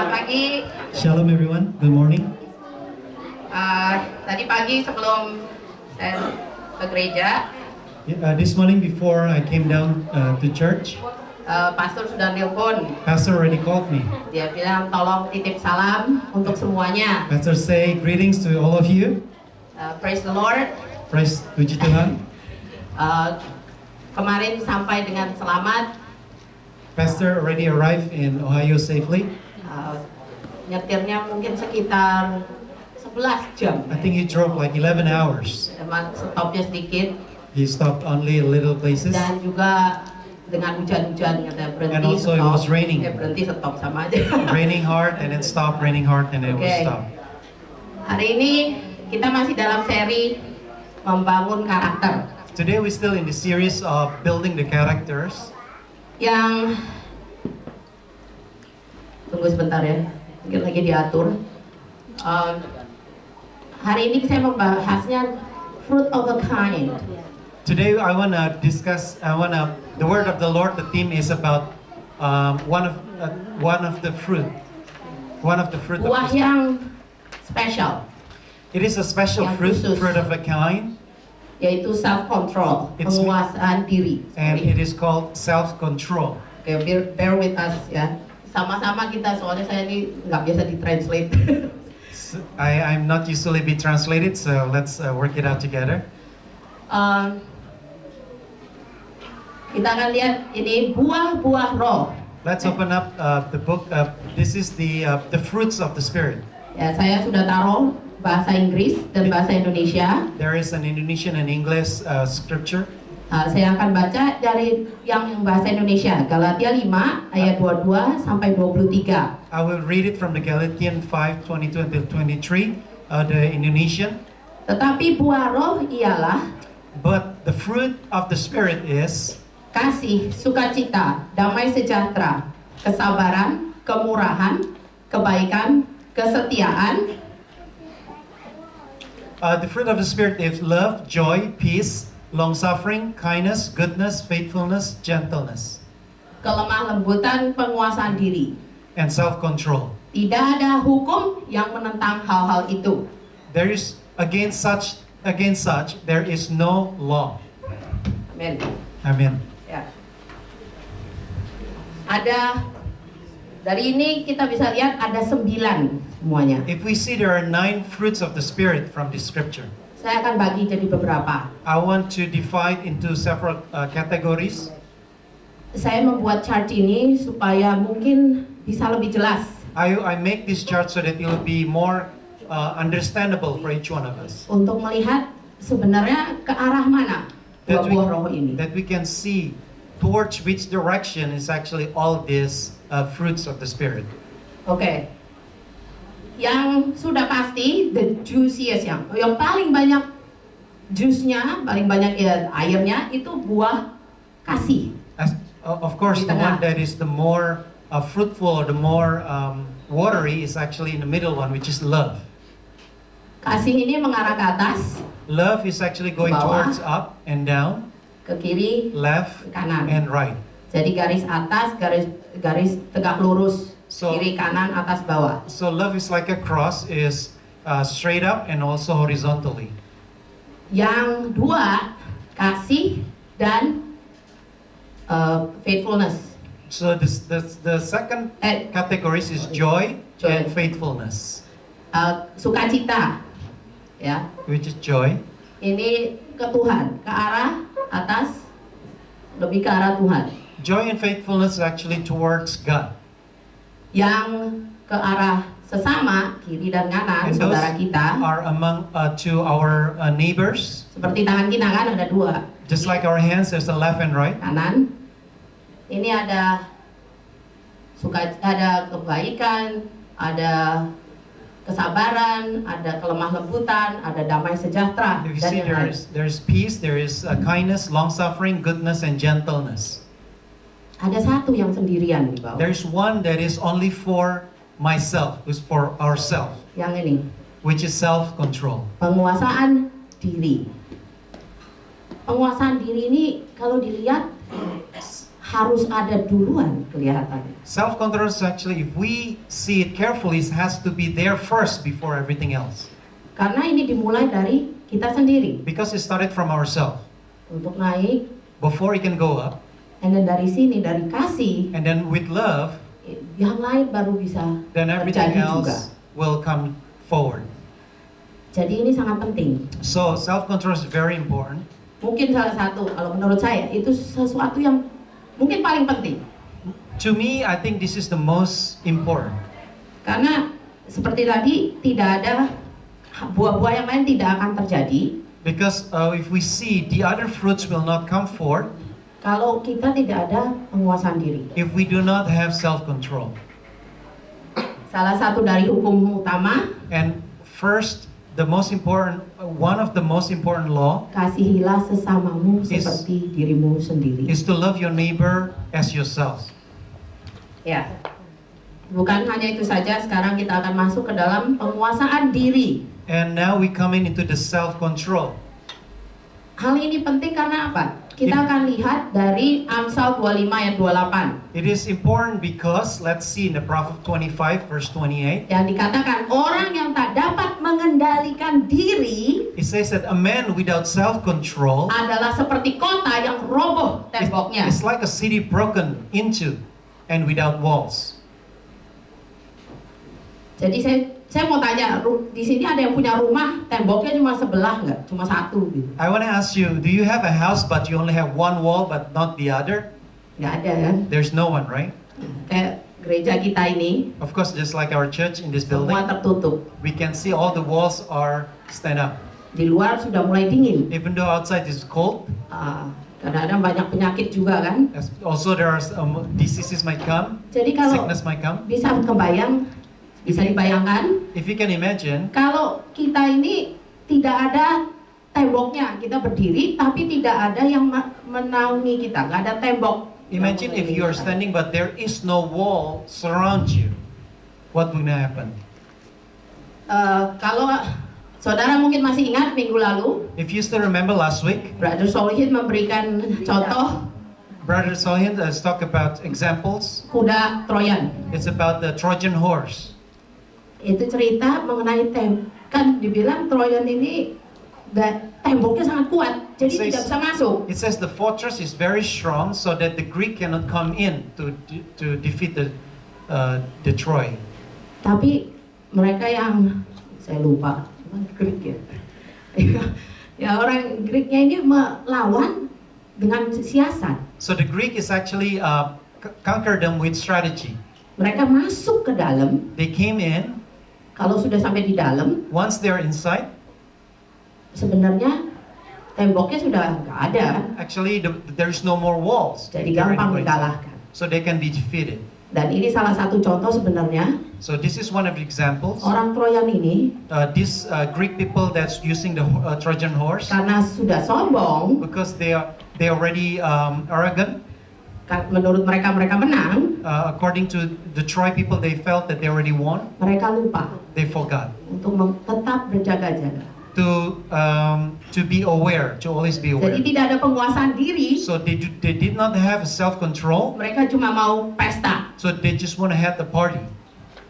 Selamat pagi. Shalom everyone, good morning. Tadi pagi sebelum saya ke gereja, This morning before I came down to church, pastor sudah nelpon. Pastor already called me. Dia bilang tolong titip salam untuk semuanya. Pastor say greetings to all of you. Praise the Lord. Praise Puji Tuhan. Kemarin sampai dengan selamat. Pastor already arrived in Ohio safely. Nyetirnya mungkin sekitar 11 jam. I think he drove like 11 hours. Emang stopnya sedikit. He stopped only little places. Dan juga dengan hujan-hujan katanya berhenti. And also it stop. was raining. Berhenti stop sama aja. Raining hard and then stop, raining hard and then it was stop. Hari ini kita masih dalam seri membangun karakter. Today we're still in the series of building the characters. Yang tunggu sebentar ya, mungkin lagi diatur. Hari ini saya membahasnya fruit of the kind. Today I want to discuss. The word of the Lord. The theme is about one of the fruit. One of the fruit. Buah yang spesial. It is a special Yang fruit, khusus. fruit of a kind, Yaitu self control, penguasaan diri. and it is called self-control. Oke, bear with us ya. Sama-sama kita, soalnya saya ini nggak biasa ditranslate. I'm not usually be translated, so let's work it out together. Kita akan lihat ini buah-buah roh. Let's open up the book. This is the fruits of the Spirit. Ya, saya sudah taruh bahasa Inggris dan bahasa Indonesia. There is an Indonesian and English scripture. Saya akan baca dari yang bahasa Indonesia, Galatia 5 ayat 22 sampai 23. I will read it from the Galatians 5:22 until 23, the Indonesian. Tetapi buah roh ialah But the fruit of the Spirit is kasih, sukacita, damai sejahtera, kesabaran, kemurahan, kebaikan, kesetiaan. The fruit of the Spirit is love, joy, peace, long-suffering, kindness, goodness, faithfulness, gentleness, Kelemah lembutan, penguasaan diri. and self-control. Tidak ada hukum yang menentang hal-hal itu. There is against such there is no law. Amin. Amen. Ya. Ada dari ini kita bisa lihat ada 9 semuanya. If we see there are 9 fruits of the Spirit from the scripture, Saya akan bagi jadi beberapa. I want to divide into several categories. Saya membuat chart ini supaya mungkin bisa lebih jelas. I make this chart so that it will be more understandable for each one of us. Untuk melihat sebenarnya ke arah mana buah-buah roh ini. That we can see towards which direction is actually all these fruits of the Spirit. Oke. Yang sudah pasti the juiciest yang paling banyak jusnya, paling banyak airnya itu buah kasih. Of course, the one that is the more fruitful or the more watery is actually in the middle one, which is love. Kasih ini mengarah ke atas, Love is actually going Bawah. towards up and down, ke kiri, left ke kanan. and right. Jadi garis atas, garis tegak lurus, So- kiri kanan atas bawah. So love is like a cross, is straight up and also horizontally. Yang dua kasih dan faithfulness. So the second Eh, categories is joy Joy. and faithfulness, Sukacita, ya. which is joy. Ini ke Tuhan, ke arah atas, lebih ke arah Tuhan. Joy and faithfulness is actually towards God. Yang ke arah sesama, kiri dan kanan, And those saudara kita, are among to our neighbors. seperti tangan kita kan ada dua, Just like our hands, there's a left and right. kanan. Ini ada ada kebaikan, ada kesabaran, ada kelemah lembutan, ada damai sejahtera, If you dan see, yang lain. there's peace, there is kindness, long-suffering, goodness, and gentleness. Ada satu yang sendirian di bawah. There's one that is only for myself, is for ourselves, Yang ini, which is self-control. penguasaan diri. Penguasaan diri ini kalau dilihat harus ada duluan kelihatannya. Self-control is actually, if we see it carefully, it has to be there first before everything else. Karena ini dimulai dari kita sendiri. Because it started from ourselves. Untuk naik, Before it can go up, and then dari sini, dari kasih, and then with love, yang lain baru bisa then everything terjadi juga. else will come forward. Jadi ini sangat penting. So self-control is very important. Mungkin salah satu, kalau menurut saya, itu sesuatu yang mungkin paling penting. To me, I think this is the most important. Karena seperti tadi, tidak ada buah-buah yang lain tidak akan terjadi. Because if we see the other fruits will not come forth Kalau kita tidak ada penguasaan diri. if we do not have self-control. Salah satu dari hukum utama, And first, the most important, one of the most important law kasihilah sesamamu Is- seperti dirimu sendiri. is to love your neighbor as yourself. Ya. Bukan hanya itu saja, sekarang kita akan masuk ke dalam penguasaan diri. And now we coming into the self-control. Hal ini penting karena apa? Kita If- akan lihat dari Amsal 25 ayat 28. It is important because, let's see in the Prophet 25 verse 28, Yang dikatakan orang yang tak dapat mengendalikan diri it says that a man without self-control adalah seperti kota yang roboh temboknya. is like a city broken into and without walls. Jadi saya mau tanya, di sini ada yang punya rumah temboknya cuma sebelah nggak? Cuma satu gitu? I want to ask you, do you have a house but you only have one wall but not the other? Nggak ada kan? There's no one, right? Kayak gereja kita ini Of course, just like our church in this building, semua tertutup. we can see all the walls are stand up. Di luar sudah mulai dingin. Even though outside is cold, Kadang-kadang banyak penyakit juga kan. also there are diseases might come, Jadi kalau sickness might come. bisa kebayang, bisa dibayangkan If you can imagine, kalau kita ini tidak ada temboknya, kita berdiri tapi tidak ada yang menaungi kita, nggak ada tembok. imagine if you are standing but there is no wall surround you. What would happen? Kalau saudara mungkin masih ingat minggu lalu, If you still remember last week, Brother Solihin memberikan contoh Brother Sohin has talked about examples. kuda Troyan. It's about the Trojan horse. Itu cerita mengenai kan dibilang Troyan ini temboknya sangat kuat, jadi It says- tidak bisa masuk. It says the fortress is very strong so that the Greek cannot come in to defeat the Troy. Tapi mereka yang saya lupa, Greek ya. Ya orang Greeknya ini melawan dengan siasat. So the Greek is actually conquer them with strategy. Mereka masuk ke dalam. They came in. Kalau sudah sampai di dalam, Once they're inside, sebenarnya temboknya sudah nggak ada, actually there's no more walls. jadi They're gampang anyway. dikalahkan. So they can be defeated. Dan ini salah satu contoh sebenarnya, So this is one of the examples. orang Troyan ini These Greek people that's using the Trojan horse, karena sudah sombong, because they already arrogant. menurut mereka menang, According to the Troy people, they felt that they already won. mereka lupa They forgot untuk tetap berjaga-jaga. to be aware, to always be aware. Jadi tidak ada penguasaan diri, So they did not have self-control. mereka cuma mau pesta. So they just want to have the party.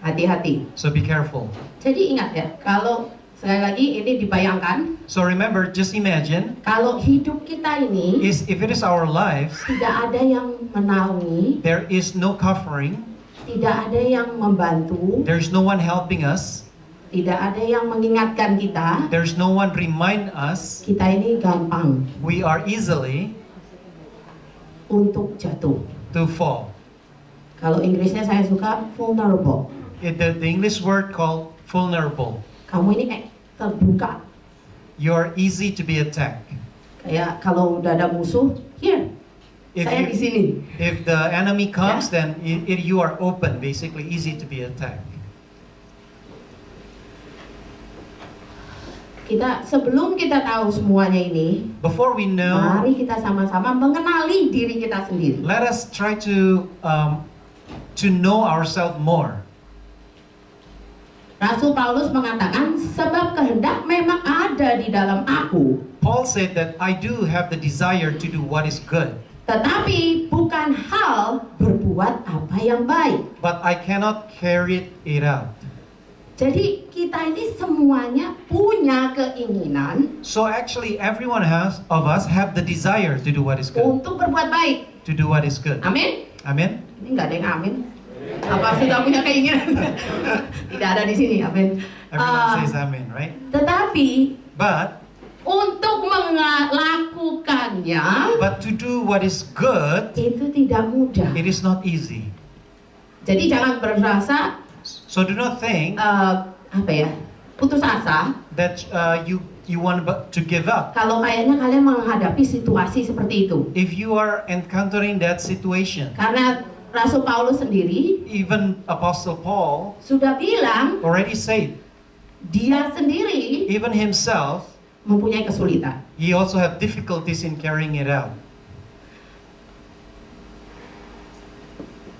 Hati-hati. So be careful. Jadi ingat ya, kalau sekali lagi ini dibayangkan, So remember, just imagine, kalau hidup kita ini if it is our lives, tidak ada yang menaungi, there is no covering, tidak ada yang membantu, there's no one helping us, tidak ada yang mengingatkan kita, there's no one remind us, kita ini gampang we are easily untuk jatuh. to fall. Kalau Inggrisnya saya suka vulnerable. The English word called vulnerable. Kamu ini terbuka. You're easy to be attacked. Kayak kalau udah ada musuh, here, If saya di you- sini. If the enemy comes, then you are open, basically easy to be attacked. Sebelum kita tahu semuanya ini, Before we know, mari kita sama-sama mengenali diri kita sendiri. let us try to know ourselves more. Rasul Paulus mengatakan, sebab kehendak memang ada di dalam aku. Paul said that I do have the desire to do what is good. Tetapi bukan hal berbuat apa yang baik. but I cannot carry it out. Jadi kita ini semuanya punya keinginan So actually, everyone of us have the desire to do what is good, untuk berbuat baik. to do what is good. Amin. Amen. Ini nggak ada yang amin. Apa sudah punya keinginan? Tidak ada di sini. Amin. Everyone says amen, right? Tetapi But untuk melakukannya to do what is good, itu tidak mudah. it is not easy. Jadi jangan berasa So do not think putus asa that you want to give up. kalau kayaknya kalian menghadapi situasi seperti itu. If you are encountering that situation, Karena Rasul Paulus sendiri even Apostle Paul sudah bilang already said, dia sendiri even himself, mempunyai kesulitan. he also have difficulties in carrying it out.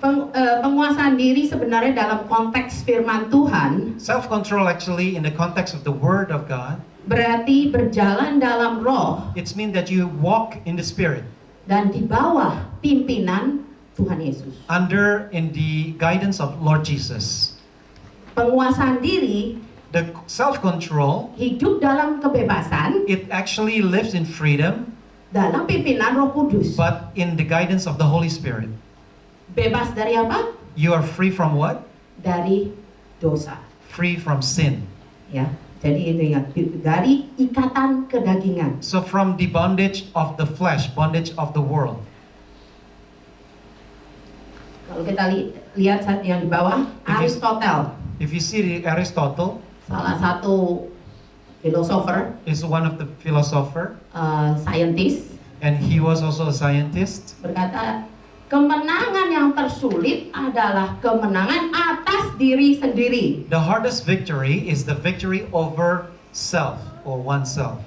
Penguasaan diri sebenarnya dalam konteks firman Tuhan Self-control actually in the context of the Word of God, berarti berjalan dalam roh it's mean that you walk in the Spirit, dan di bawah pimpinan Tuhan Yesus. in the guidance of Lord Jesus. Penguasaan diri The self-control, hidup dalam kebebasan it actually lives in freedom, dalam pimpinan Roh Kudus. but in the guidance of the Holy Spirit. Bebas dari apa? You are free from what? Dari dosa. Free from sin. Ya, jadi itu ingat, dari ikatan kedagingan. So from the bondage of the flesh, bondage of the world. Kalau kita lihat yang di bawah, Aristotle, If you see the Aristotle salah satu filosofer, is one of the philosopher, scientist, and he was also a scientist. berkata, kemenangan yang tersulit adalah kemenangan atas diri sendiri. The hardest victory is the victory over self or oneself.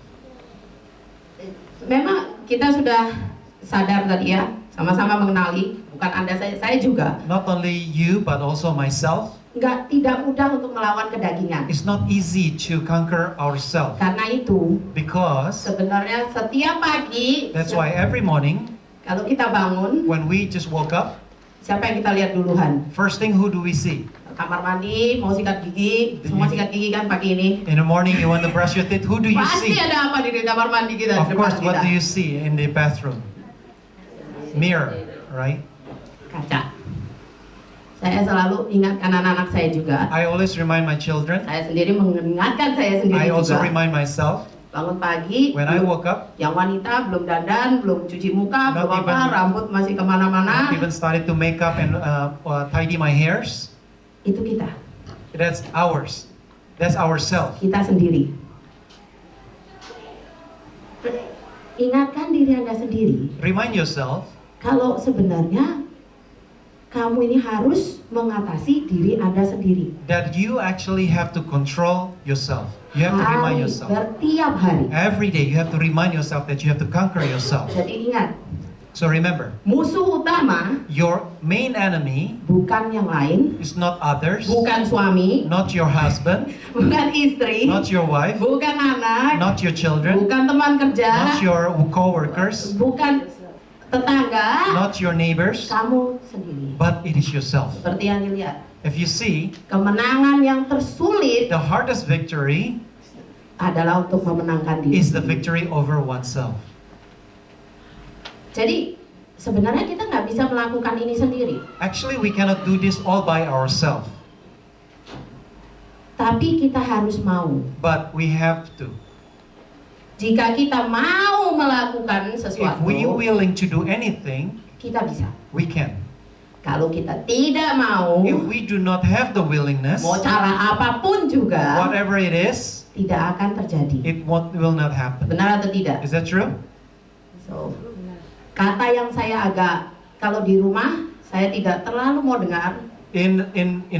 Memang kita sudah sadar tadi ya, sama-sama mengenali, bukan Anda saya juga. Not only you but also myself. Tidak mudah untuk melawan kedagingan. It's not easy to conquer ourselves. Karena itu, Because sebenarnya setiap pagi, that's why every morning kalau kita bangun, when we just woke up, siapa yang kita lihat duluan? first thing who do we see? Kamar mandi, mau sikat gigi, semua sikat gigi kan pagi ini. In the morning you want to brush your teeth, who do you Pasti see? ada apa di kamar mandi kita? Of di course, depan what kita? do you see in the bathroom? Mirror, right? Kaca. Saya selalu ingatkan anak-anak saya juga. I always remind my children. Saya sendiri mengingatkan saya sendiri I also juga. remind myself. Bangun pagi, When I woke up, yang wanita belum dandan, belum cuci muka, Not belum apa, even- rambut masih kemana-mana. not even started to make up and tidy my hairs. Itu kita, That's ours. That's ourselves. kita sendiri. Ingatkan diri Anda sendiri, Remind yourself kalau sebenarnya kamu ini harus mengatasi diri Anda sendiri. that you actually have to control yourself. You have to remind yourself. Setiap hari. Every day you have to remind yourself that you have to conquer yourself. Jadi ingat, So remember, musuh utama your main enemy bukan yang lain, is not others, bukan suami, not your husband, bukan istri, not your wife, bukan anak, not your children, bukan teman kerja, not your co-workers, bukan tetangga, not your neighbors, kamu sendiri. but it is yourself. Seperti yang dilihat, If you see, kemenangan yang tersulit the hardest victory adalah untuk memenangkan diri. is the victory over oneself. Jadi sebenarnya kita nggak bisa melakukan ini sendiri, Actually, we cannot do this all by ourselves, tapi kita harus mau. but we have to. Jika kita mau melakukan If sesuatu, we are willing to do anything, kita bisa. we can. Kalau kita tidak mau, If we do not have the willingness, mau cara apapun juga, whatever it is, tidak akan terjadi. it will not happen. Benar atau tidak? Is that true? So, kata yang saya agak, kalau di rumah saya tidak terlalu mau dengar. In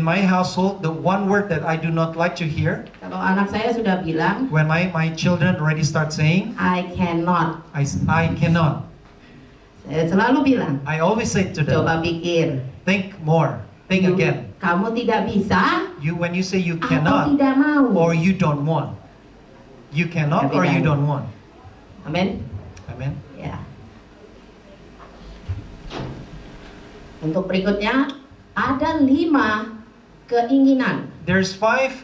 my household, the one word that I do not like to hear, Kalau anak saya sudah bilang, when my children already start saying, I cannot. I cannot. Saya selalu bilang, I always say to them, coba pikir. think more, think again. Kamu tidak bisa When you say you atau cannot tidak mau. or you don't want, you cannot or you don't want. Amin. Amen. Ya. Untuk berikutnya ada 5 keinginan There's 5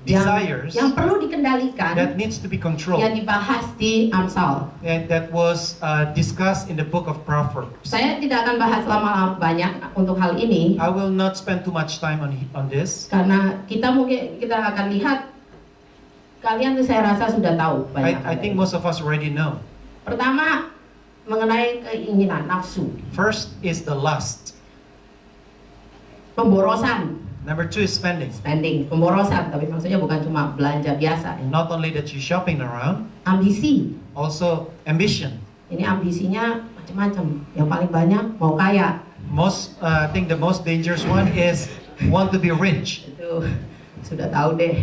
desires yang perlu dikendalikan that needs to be yang controlled, dibahas di Amsal. and that was discussed in the book of Proverbs. Saya tidak akan bahas lama banyak untuk hal ini I will not spend too much time on this. karena kita akan lihat, kalian saya rasa sudah tahu banyak. I think most of us already know. Pertama, mengenai keinginan nafsu, First is the lust. pemborosan, Number 2 is spending. pemborosan, tapi maksudnya bukan cuma belanja biasa. Not only that you're shopping around, Ambisi, also ambition. ini ambisinya macam-macam. Yang paling banyak mau kaya. I think the most dangerous one is want to be rich. Itu sudah tahu deh.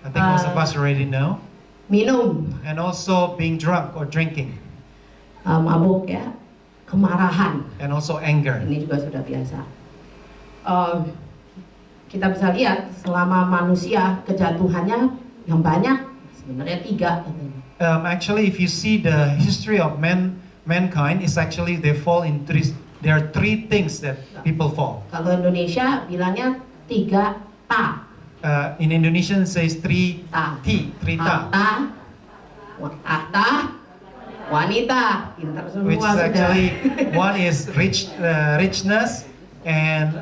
I think most of us already know. Minum, And also being drunk or drinking, mabuk ya, kemarahan. and also anger. Ini juga sudah biasa. Kita bisa lihat selama manusia kejatuhannya yang banyak sebenarnya 3 katanya. Actually, if you see the history of mankind, is actually they fall in 3. There are 3 things that people fall. Kalau Indonesia bilangnya 3 ta. In Indonesian it says 3 Ta. T, 3 ta, Tahta, wanita. Pintar semua which is sudah. actually one is richness and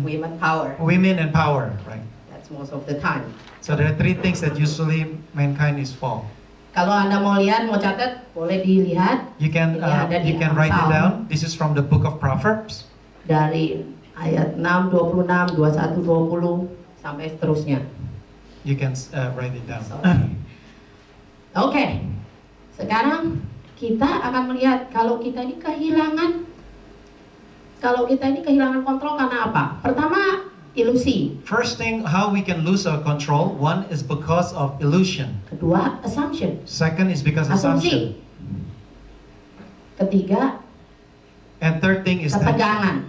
Women power. women and power, right? That's most of the time. So there are 3 things that usually mankind is fall. Kalau Anda mau lihat, mau catat, boleh dilihat You can Ini ada di write it Amsal. down. This is from the book of Proverbs. dari ayat 6, 26, 21, 20 sampai seterusnya. You can write it down. Oke, sekarang kita akan melihat kalau kita ini kehilangan kontrol karena apa? Pertama, ilusi. First thing, how we can lose our control. One is because of illusion. Kedua, assumption. Second is because assumption. Asumsi. Ketiga, And third thing is ketegangan.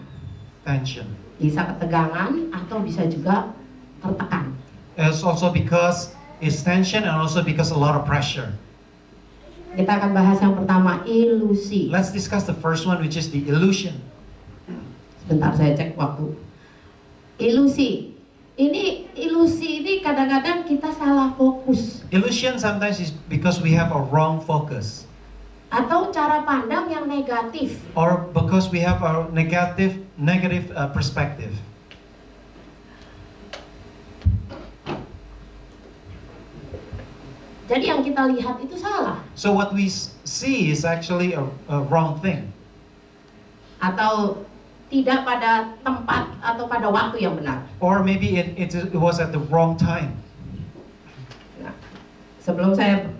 tension. Bisa ketegangan atau bisa juga tertekan. It's also because it's tension and also because a lot of pressure. Kita akan bahas yang pertama, ilusi. Let's discuss the first one, which is the illusion. Sebentar saya cek waktu. Ilusi. Ilusi ini kadang-kadang kita salah fokus Illusion sometimes is because we have a wrong focus, atau cara pandang yang negatif. or because we have a negative perspective. Jadi yang kita lihat itu salah, So what we see is actually a wrong thing, atau tidak pada tempat atau pada waktu yang benar. or maybe it was at the wrong time. Nah, sebelum saya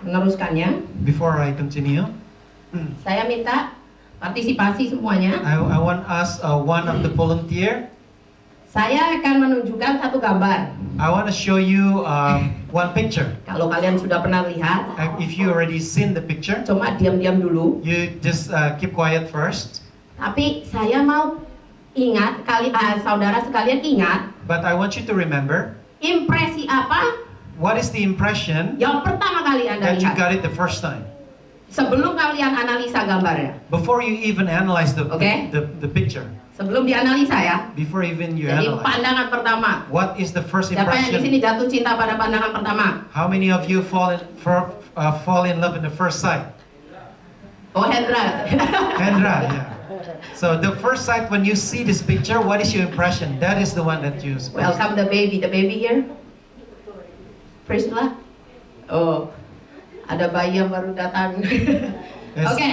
meneruskannya, Before I continue, saya minta partisipasi semuanya. I want us one of the volunteer. Saya akan menunjukkan satu gambar. I want to show you one picture. Kalau kalian sudah pernah lihat, If you already seen the picture, cuma diam-diam dulu. you just keep quiet first. Tapi saya mau ingat, saudara sekalian ingat, But I want you to remember, impresi apa what is the impression yang pertama kali Anda that you lihat got it the first time, sebelum kalian analisa gambarnya. before you even analyze Okay. the picture, Sebelum dianalisa ya. before even you Jadi analyze. pandangan pertama. What is the first Siapa yang di sini impression? jatuh cinta pada pandangan pertama? How many of you fall in love in the first sight? Oh, Hendra. Hendra, yeah. So the first sight when you see this picture, what is your impression? That is the one that you. Welcome the baby. The baby here. Priscilla. Oh, ada bayi yang baru datang. Yes. Oke,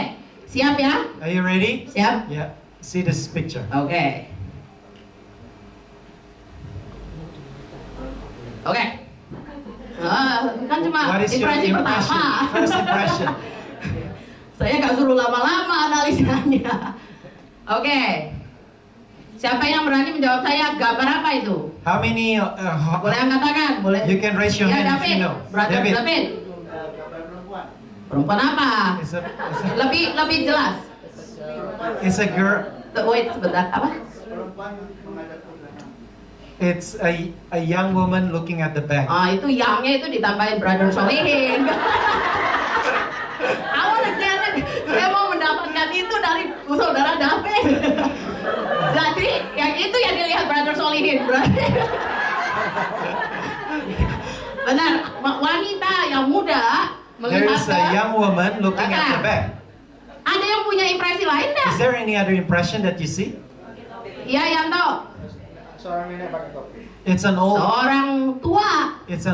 siap ya? Are you ready? Siap? Yeah. See this picture. Oke. Oke. Kan cuma What is your impresi impression? pertama. First impression. Saya nggak suruh lama-lama analisanya. Oke. Siapa yang berani menjawab saya? Gambar apa itu? How many? Boleh angkat tangan? Boleh. You can raise your Ya, hand if David. you know. Brother David. David. Perempuan apa? Lebih jelas. It's a girl. Wait sebentar. Apa? It's a young woman looking at the back. Ah, itu yangnya itu ditambahin Brother Solihin. Awalnya saya mau mendapatkan itu dari muda There melihat is ke a young woman looking at the back. Ada yang punya impresi lain Is nggak? there any other impression that you see? Iya, Yanto. Seorang nenek pakai topi. It's an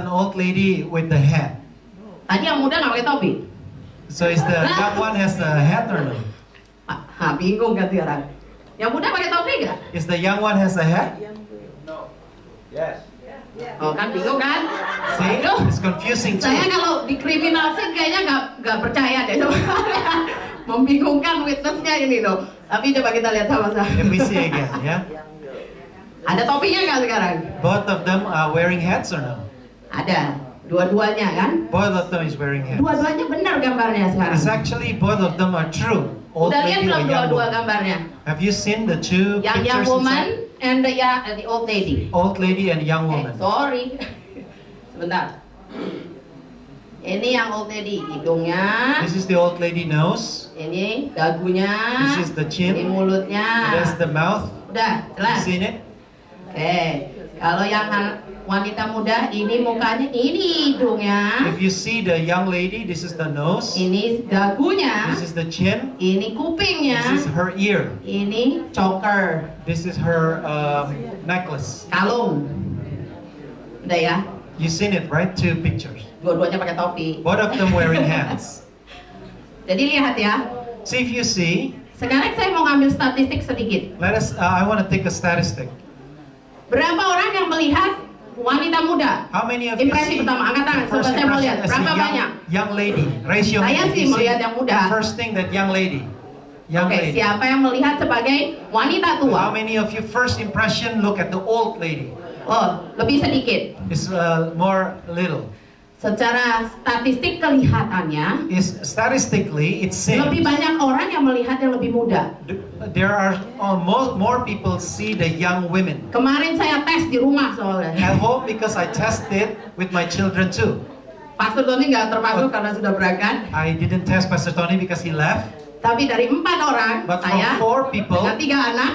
old lady with the hat. Tadi yang muda nggak pakai topi. So is the young one has a hat or no? Bingung kan tuh orang. Yang muda pakai topi nggak? Is the young one has a hat? No. Yes. Oh kan bingung kan? See, Aduh, it's confusing too. saya kalau dikriminalisir kayaknya nggak percaya deh sebenarnya. Membingungkan witnessnya ini loh. Tapi coba kita lihat sama-sama. If we see again, yeah. Ada topinya nggak sekarang? Both of them are wearing hats or no? Ada. Dua-duanya kan? Both of them is wearing hats. Dua-duanya benar gambarnya sekarang. It's actually both of them are true. Old Udah lihat lady belum or young dua-dua woman. gambarnya? Have you seen the two Yang young pictures woman inside? and the old lady. Old lady and young woman. Sorry. Sebentar. Ini yang old lady, hidungnya. This is the old lady nose. Ini dagunya. This is the chin. Ini mulutnya. That's the mouth. Udah, You jelas. seen it? Oke. Kalau yang wanita muda, ini mukanya, ini hidungnya. If you see the young lady, this is the nose. Ini dagunya. This is the chin. Ini kupingnya. This is her ear. Ini choker, This is her necklace. kalung. Udah ya. You seen it, right? Two pictures. Dua-duanya pakai topi. Both of them wearing hats. Jadi lihat ya. See if you see. Sekarang saya mau ngambil statistik sedikit. Let us. I want to take a statistic. Berapa orang yang melihat wanita muda? How many of you Impresi see pertama, angkat tangan. the first Coba saya mau lihat. impression as Berapa a banyak? young lady? Raise your Saya hand. sih If you see melihat yang muda. First thing that young lady. Young Oke, lady. siapa yang melihat sebagai wanita How tua? many of you first impression look at the old lady? Oh, lebih sedikit. It's more little. Secara statistik kelihatannya Is statistically it lebih seems banyak orang yang melihat yang lebih muda. there are more people see the young women Kemarin saya tes di rumah soalnya. at home because I tested with my children too. Pastor Tony nggak termasuk karena sudah berangkat. I didn't test Pastor Tony because he left, Tapi dari 4 orang, but from saya 4 people dengan 3 anak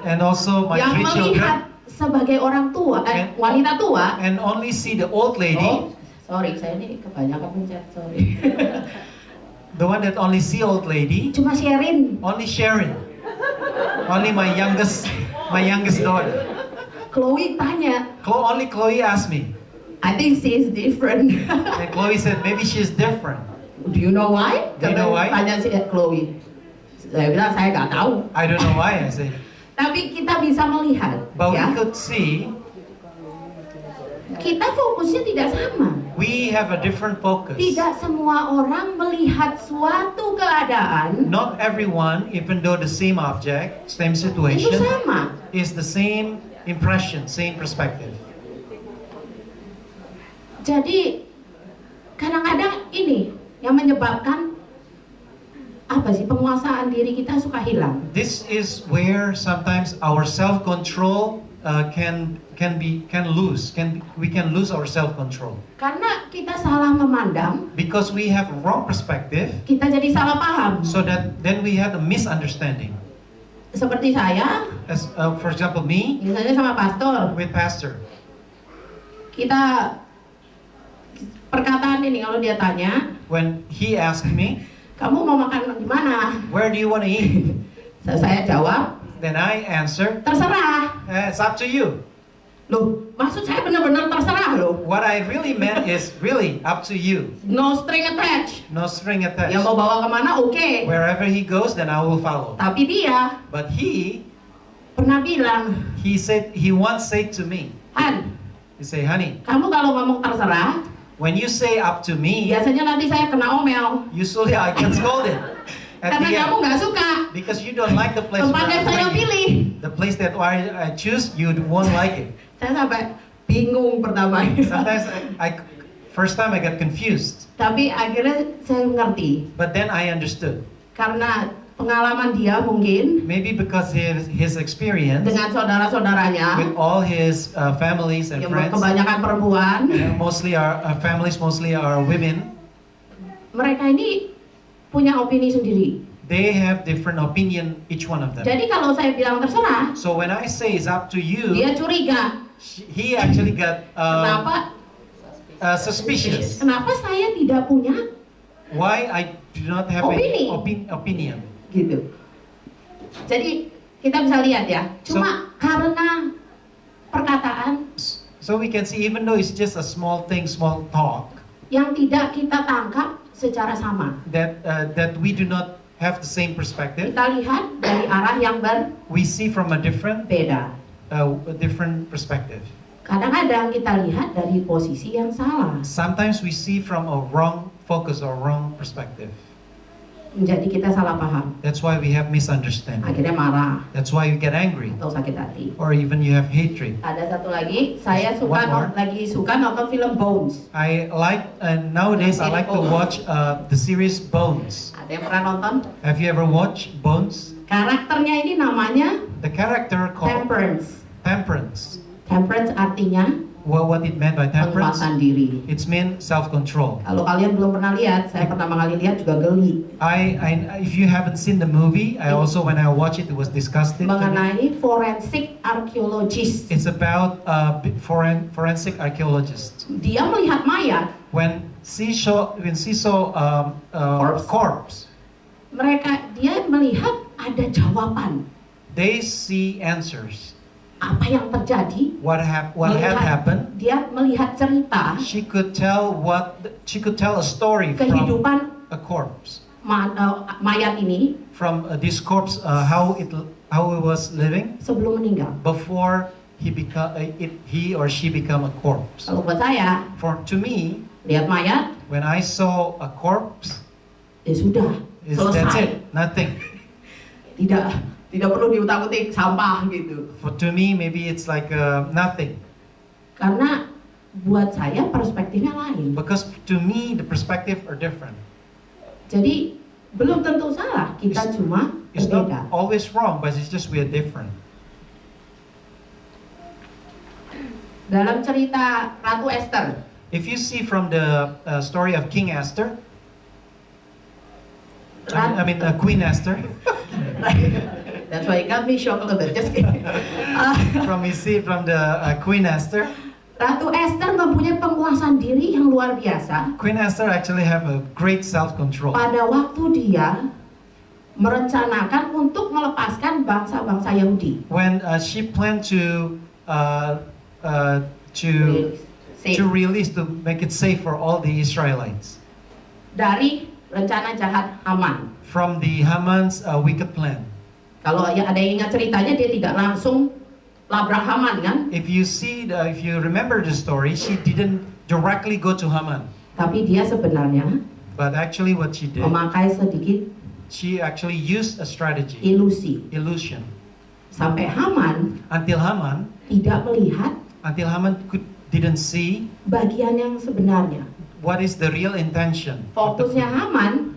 and also my yang 3 children melihat sebagai orang tua, wanita tua. and only see the old lady, Oh, sorry, saya ini kebanyakan pencet, sorry. the one that only see old lady, Cuma sharing. only Sharon, only my youngest daughter. Chloe tanya, Only Chloe asked me, I think she is different. and Chloe said maybe she's different. Do you know why? Do you know why? Tanya si Chloe. Saya bilang saya nggak tahu. I don't know why I said, Tapi kita bisa melihat, but ya. we could see Kita fokusnya tidak sama. we have a different focus. Tidak semua orang melihat suatu keadaan Not everyone, even though the same object, same itu situation, sama. is the same impression, same perspective. Jadi kadang-kadang ini yang menyebabkan apa sih, penguasaan diri kita suka hilang. This is where sometimes our self-control we can lose our self-control Karena kita salah memandang, because we have wrong perspective. kita jadi salah paham. So that then we have a misunderstanding. Seperti saya, As for example, me misalnya sama pastor, with pastor, kita perkataan ini kalau dia tanya, when he asked me, kamu mau makan di mana? "Where do you want to eat?" Saya jawab, Then I answer, terserah. "It's up to you." Loh, maksud saya benar-benar terserah loh. What I really meant is really up to you. No string attached. No string attached. Yang mau bawa kemana, oke. Wherever he goes, then I will follow. Tapi dia But he pernah bilang, once said to me, Han, he say, "Honey, kamu kalau ngomong terserah, when you say up to me, biasanya nanti saya kena omel. usually I get scolded at Karena the kamu end nggak suka because you don't like the place tempat where yang I'm saya bringing. pilih. The place that I choose, you won't like it." Saya sampai bingung pertama. Sometimes first time I got confused, Tapi akhirnya saya mengerti. but then I understood. Karena pengalaman dia mungkin Maybe because his experience dengan saudara-saudaranya with all his families and yang friends, kebanyakan perempuan, mostly our families, mostly are women. mereka ini punya opini sendiri. They have different opinion, each one of them. Jadi kalau saya bilang terserah, So when I say it's up to you, dia curiga. he actually got Kenapa? suspicious. Kenapa saya tidak punya Why I do not have Opini. opinion? gitu? Jadi kita bisa lihat ya, cuma karena perkataan So we can see, even though it's just a small thing, small talk, yang tidak kita tangkap secara sama. that we do not have the same perspective. Kita lihat dari arah yang We see from a different berbeda. perspective. Kadang-kadang kita lihat dari posisi yang salah. Sometimes we see from a wrong focus or wrong perspective. Menjadi kita salah paham. That's why we have misunderstanding. Akhirnya marah That's why you get angry, atau sakit hati. or even you have hatred. Ada satu lagi, saya One more. lagi suka nonton film Bones. I like, nowadays I like to watch the series Bones. Ada yang pernah nonton? Have you ever watched Bones? Karakternya ini namanya The character called Temperance. Temperance. Temperance artinya What it meant by temperance? penguasaan diri. It's meant self-control. Kalau kalian belum pernah lihat, saya pertama kali lihat juga geli. If you haven't seen the movie, I also, when I watched it, was disgusting. To me. Mengenai forensic archaeologist. It's about forensic archaeologist. Dia melihat mayat, When she saw corpse, dia melihat ada jawaban. they see answers. Apa yang terjadi? What had happened? Dia melihat cerita She could tell a story from kehidupan a corpse, mayat ini from this corpse, how it was living sebelum meninggal. before he or she become a corpse. Kalau buat saya, To me, lihat mayat, when I saw a corpse, ya sudah, that's selesai. it, nothing. Tidak perlu diutak-utik sampah gitu. To me, maybe it's like nothing. Karena buat saya perspektifnya lain. Because to me, the perspective are different. Jadi belum tentu salah, kita cuma It's not berbeda. always wrong, but it's just we are different. Dalam cerita Ratu Esther, If you see from the story of King Esther, Queen Esther, that's why it got me shocked a little bit. Just kidding. from the Queen Esther, Ratu Esther mempunyai penguasaan diri yang luar biasa. Queen Esther actually have a great self-control. Pada waktu dia merencanakan untuk melepaskan bangsa-bangsa Yahudi. When she planned to release, to make it safe for all the Israelites Dari rencana jahat Haman. from the Haman's wicked plan. Kalau ya ada yang ingat ceritanya, dia tidak langsung labrak Haman kan? If you remember the story, she didn't directly go to Haman, Tapi dia sebenarnya but actually what she did, memakai sedikit she actually used a strategy, illusion, sampai Haman until Haman didn't see bagian yang sebenarnya. what is the real intention. Fokusnya Haman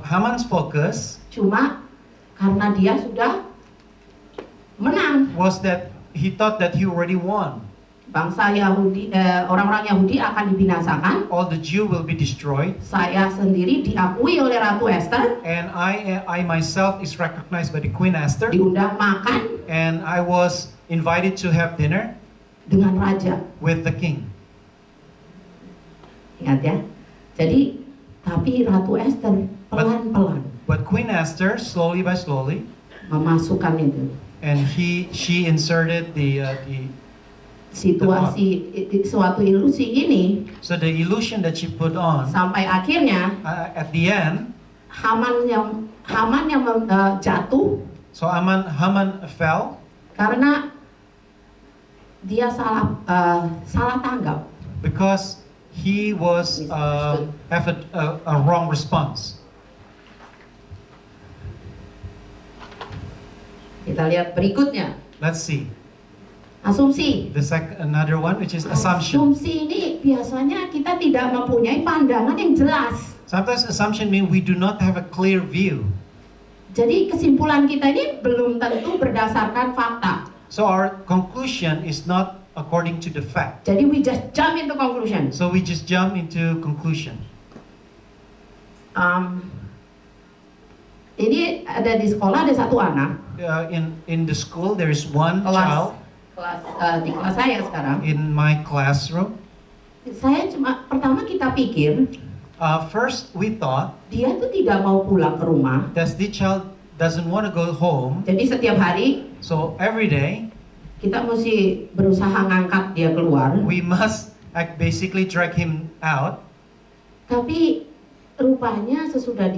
Haman's focus cuma karena dia sudah menang. was that he thought that he already won. Bangsa Yahudi, orang-orang Yahudi akan dibinasakan. All the Jew will be destroyed. Saya sendiri diakui oleh Ratu Esther. And I myself is recognized by the Queen Esther. Diundang makan And I was invited to have dinner dengan raja. with the king. Ingat ya. Jadi, tapi Ratu Esther pelan-pelan But Queen Esther, slowly by slowly, memasukkan itu. and she inserted the Situasi suatu ilusi ini so the illusion that she put on, sampai akhirnya at the end, Haman yang jatuh so Haman fell karena dia salah tanggap. because he was have a wrong response. Kita lihat berikutnya, Let's see asumsi. another one, which is assumption. Asumsi ini biasanya kita tidak mempunyai pandangan yang jelas. Sometimes assumption means we do not have a clear view. Jadi kesimpulan kita ini belum tentu berdasarkan fakta. So our conclusion is not according to the fact. Jadi we just jump into conclusion. So we just jump into conclusion. Ini ada di sekolah ada satu anak In the school, there is one child di kelas saya sekarang. in my classroom. Pertama kita pikir First, we thought dia tuh tidak mau pulang ke rumah. that this child doesn't want to go home, Jadi setiap hari so every day kita mesti berusaha ngangkat dia keluar. we must basically drag him out. Tapi rupanya sesudah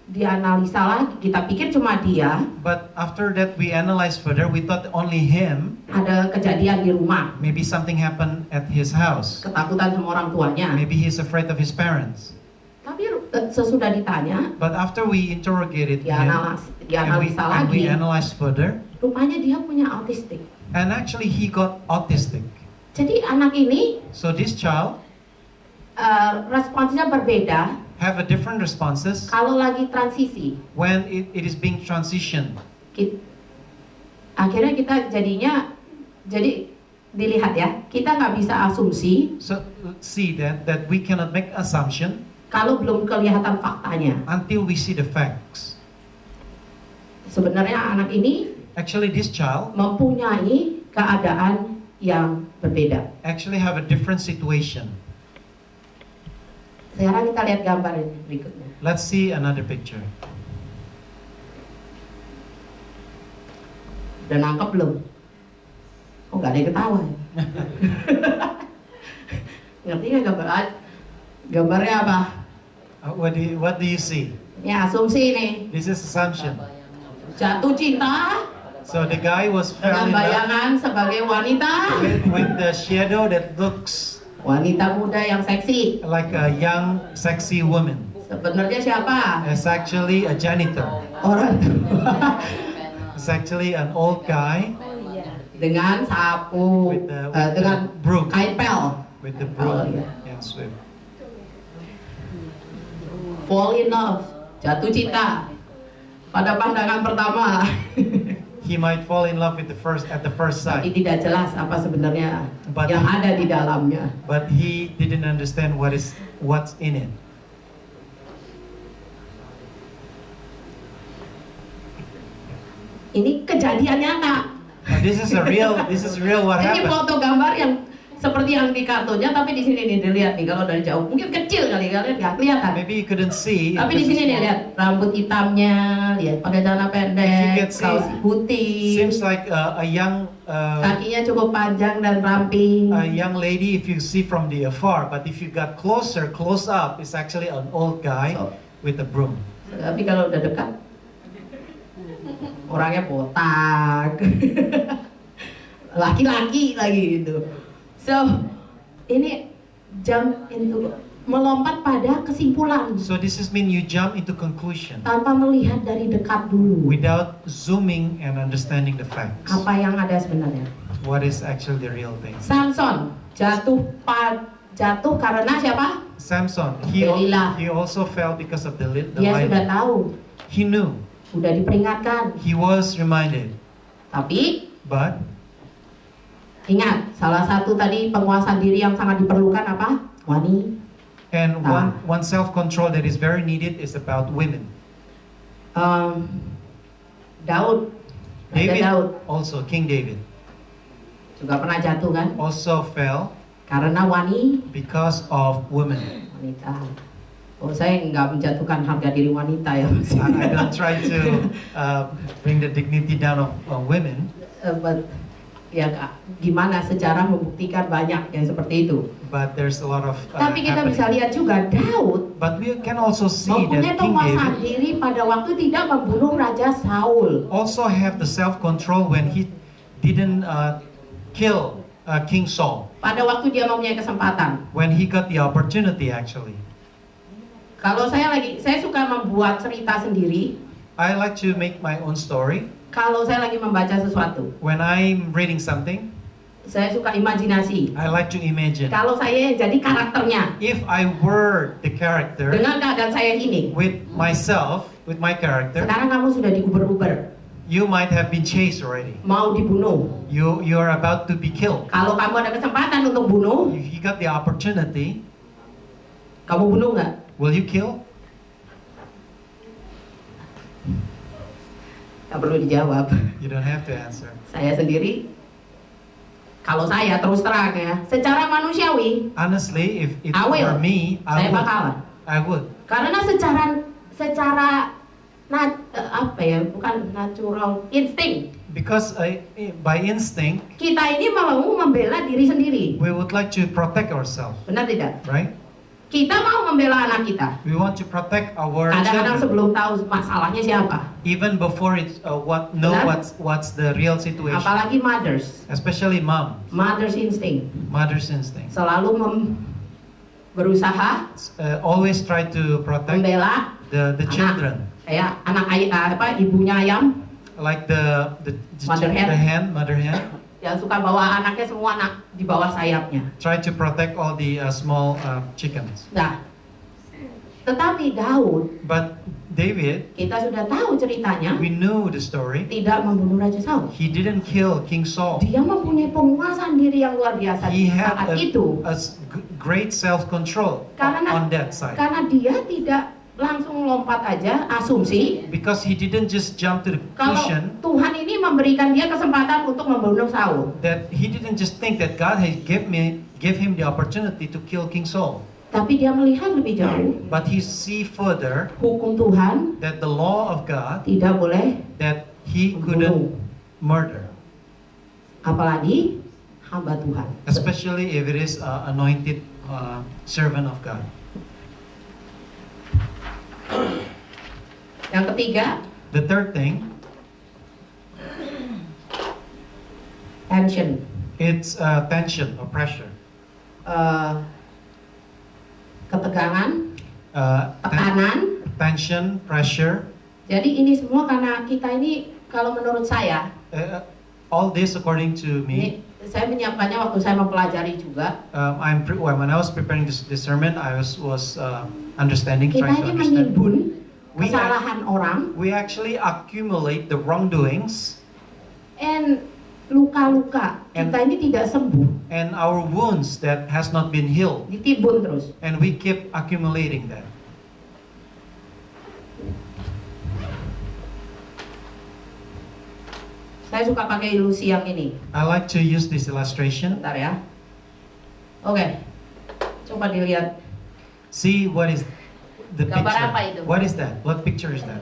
dianalisa lagi, kita pikir cuma dia, But after that, we analyzed further. We thought only him. ada kejadian di rumah, Maybe something happened at his house. ketakutan sama orang tuanya. Maybe he's afraid of his parents. Tapi sesudah ditanya, But after we interrogated him dianalisa and we lagi, analyzed further, rupanya dia punya autistik. and actually he got autistic. Jadi anak ini So this child responsnya berbeda have a different responses kalau lagi transisi. when it is being transitioned. Akhirnya kita jadi dilihat ya, kita nggak bisa asumsi So see that we cannot make assumption kalau belum kelihatan faktanya. until we see the facts. Sebenarnya anak ini Actually, this child mempunyai keadaan yang berbeda. actually have a different situation. Sekarang kita lihat gambar ini berikutnya. Let's see another picture. Udah nangkep belum? Oh, nggak ada yang ketawa ya? Ngerti nggak gambarnya apa? What do you see? Ya, asumsi nih. This is assumption. Jatuh cinta So the guy was dengan fell in love bayangan sebagai wanita. with the shadow that looks Wanita muda yang seksi. like a young, sexy woman. Sebenarnya siapa? It's actually a janitor. Orang tua. It's actually an old guy Dengan sapu, with the dengan broom, kain pel. with the Oh, broom yeah. and sweep. Fall in love, jatuh cinta pada pandangan pertama. He might fall in love with at the first Tapi sight, tidak jelas apa sebenarnya But- yang ada di dalamnya. but he didn't understand what's in it. Ini kejadian nyata. This is real what Ini happened. foto gambar yang seperti yang di kartunya, tapi di sini nih dilihat nih kalau dari jauh mungkin kecil kali kalian nggak kelihatan. Maybe you couldn't see. Tapi di because sini it's nih lihat rambut hitamnya, lihat pakai celana If you pendek, can see, kaos putih, seems like a young kakinya cukup panjang dan ramping. lady if you see from the afar, but if you got close up, it's actually an old guy So- with a broom. Tapi kalau udah dekat, orangnya botak, laki-laki lagi gitu. So ini melompat pada kesimpulan So this is mean you jump into conclusion tanpa melihat dari dekat dulu without zooming and understanding the facts. apa yang ada sebenarnya. What is actually the real thing? Samson jatuh karena siapa? Samson, Delilah. he also fell because of the Dia sudah light. tahu, He knew, sudah diperingatkan. he was reminded, Tapi but ingat, salah satu tadi penguasaan diri yang sangat diperlukan apa? Wanita. and one self-control that is very needed is about women. Daud, Raja David Daud also, King David juga pernah jatuh kan? also fell Karena because of women. wanita. Oh, saya nggak menjatuhkan harga diri wanita ya. I don't try to bring the dignity down of women, But ya Kak, gimana sejarah membuktikan banyak yang seperti itu. but there's a lot of Tapi kita bisa happening. lihat juga Daud But we can also see mempunyai that King penguasaan David diri pada waktu tidak membunuh Raja Saul. also have the self-control when he didn't kill King Saul, Pada waktu dia mempunyai kesempatan. when he got the opportunity actually. Kalau saya suka membuat cerita sendiri. I like to make my own story. Kalau saya lagi membaca sesuatu, When I'm reading something, saya suka imajinasi. I like to imagine. Kalau saya jadi karakternya If I were the character dengan keadaan saya ini, with myself, with my character, sekarang kamu sudah diuber-uber, you might have been chased already. mau dibunuh. You are about to be killed. Kalau kamu ada kesempatan untuk bunuh, If you got the opportunity, kamu bunuh nggak? will you kill? Nggak perlu dijawab. You don't have to answer. Saya sendiri Kalau saya terus terang ya, secara manusiawi, Honestly, if it I will. were me, Saya bakalan. I would. Karena secara apa ya, bukan natural insting. Because by instinct, Kita ini mau membela diri sendiri. we would like to protect ourselves, Benar tidak? right? Kita mau membela anak kita. We want to protect our Kadang-kadang children, sebelum tahu masalahnya siapa. even before it's know Benar? what's the real situation. Apalagi mothers. Especially mom, Mother's instinct. mother's instinct. Selalu berusaha Always try to protect membela the children, kayak ibunya ayam like the Mother hen. mother hen. yang suka bawa anaknya semua di bawah sayapnya. Try to protect all the small chickens. Nah, tetapi Daud, But David, kita sudah tahu ceritanya, we knew the story. tidak membunuh Raja Saul. He didn't kill King Saul. Dia mempunyai penguasaan diri yang luar biasa He di had saat itu. great self-control Karena- on that side. Karena dia tidak langsung lompat aja, asumsi Because he didn't just jump to the kalau conclusion Tuhan ini memberikan dia kesempatan untuk membunuh Saul. that he didn't just think that God had give him the opportunity to kill King Saul. Tapi dia melihat lebih jauh, But he see further hukum Tuhan that the law of God, tidak boleh, that he couldn't murder, apalagi hamba Tuhan. especially if it is an anointed servant of God. Yang ketiga, The third thing, tension. it's tension or pressure. Ketegangan, Uh, tekanan. tension, pressure. Jadi ini semua karena kita ini, kalau menurut saya, All this according to ini me. saya menyiapkannya waktu saya mempelajari juga. When I was preparing this sermon, I was understanding, Kita trying to ini understand. menimbun We kesalahan orang We actually accumulate the wrongdoings and luka-luka And- kita ini tidak sembuh, and our wounds that has not been healed, ditimbun terus. and we keep accumulating that. Saya suka pakai ilusi yang ini. I like to use this illustration. Bentar ya. Oke. Coba dilihat. See what is the Gambar picture. apa itu? What is that? What picture is that?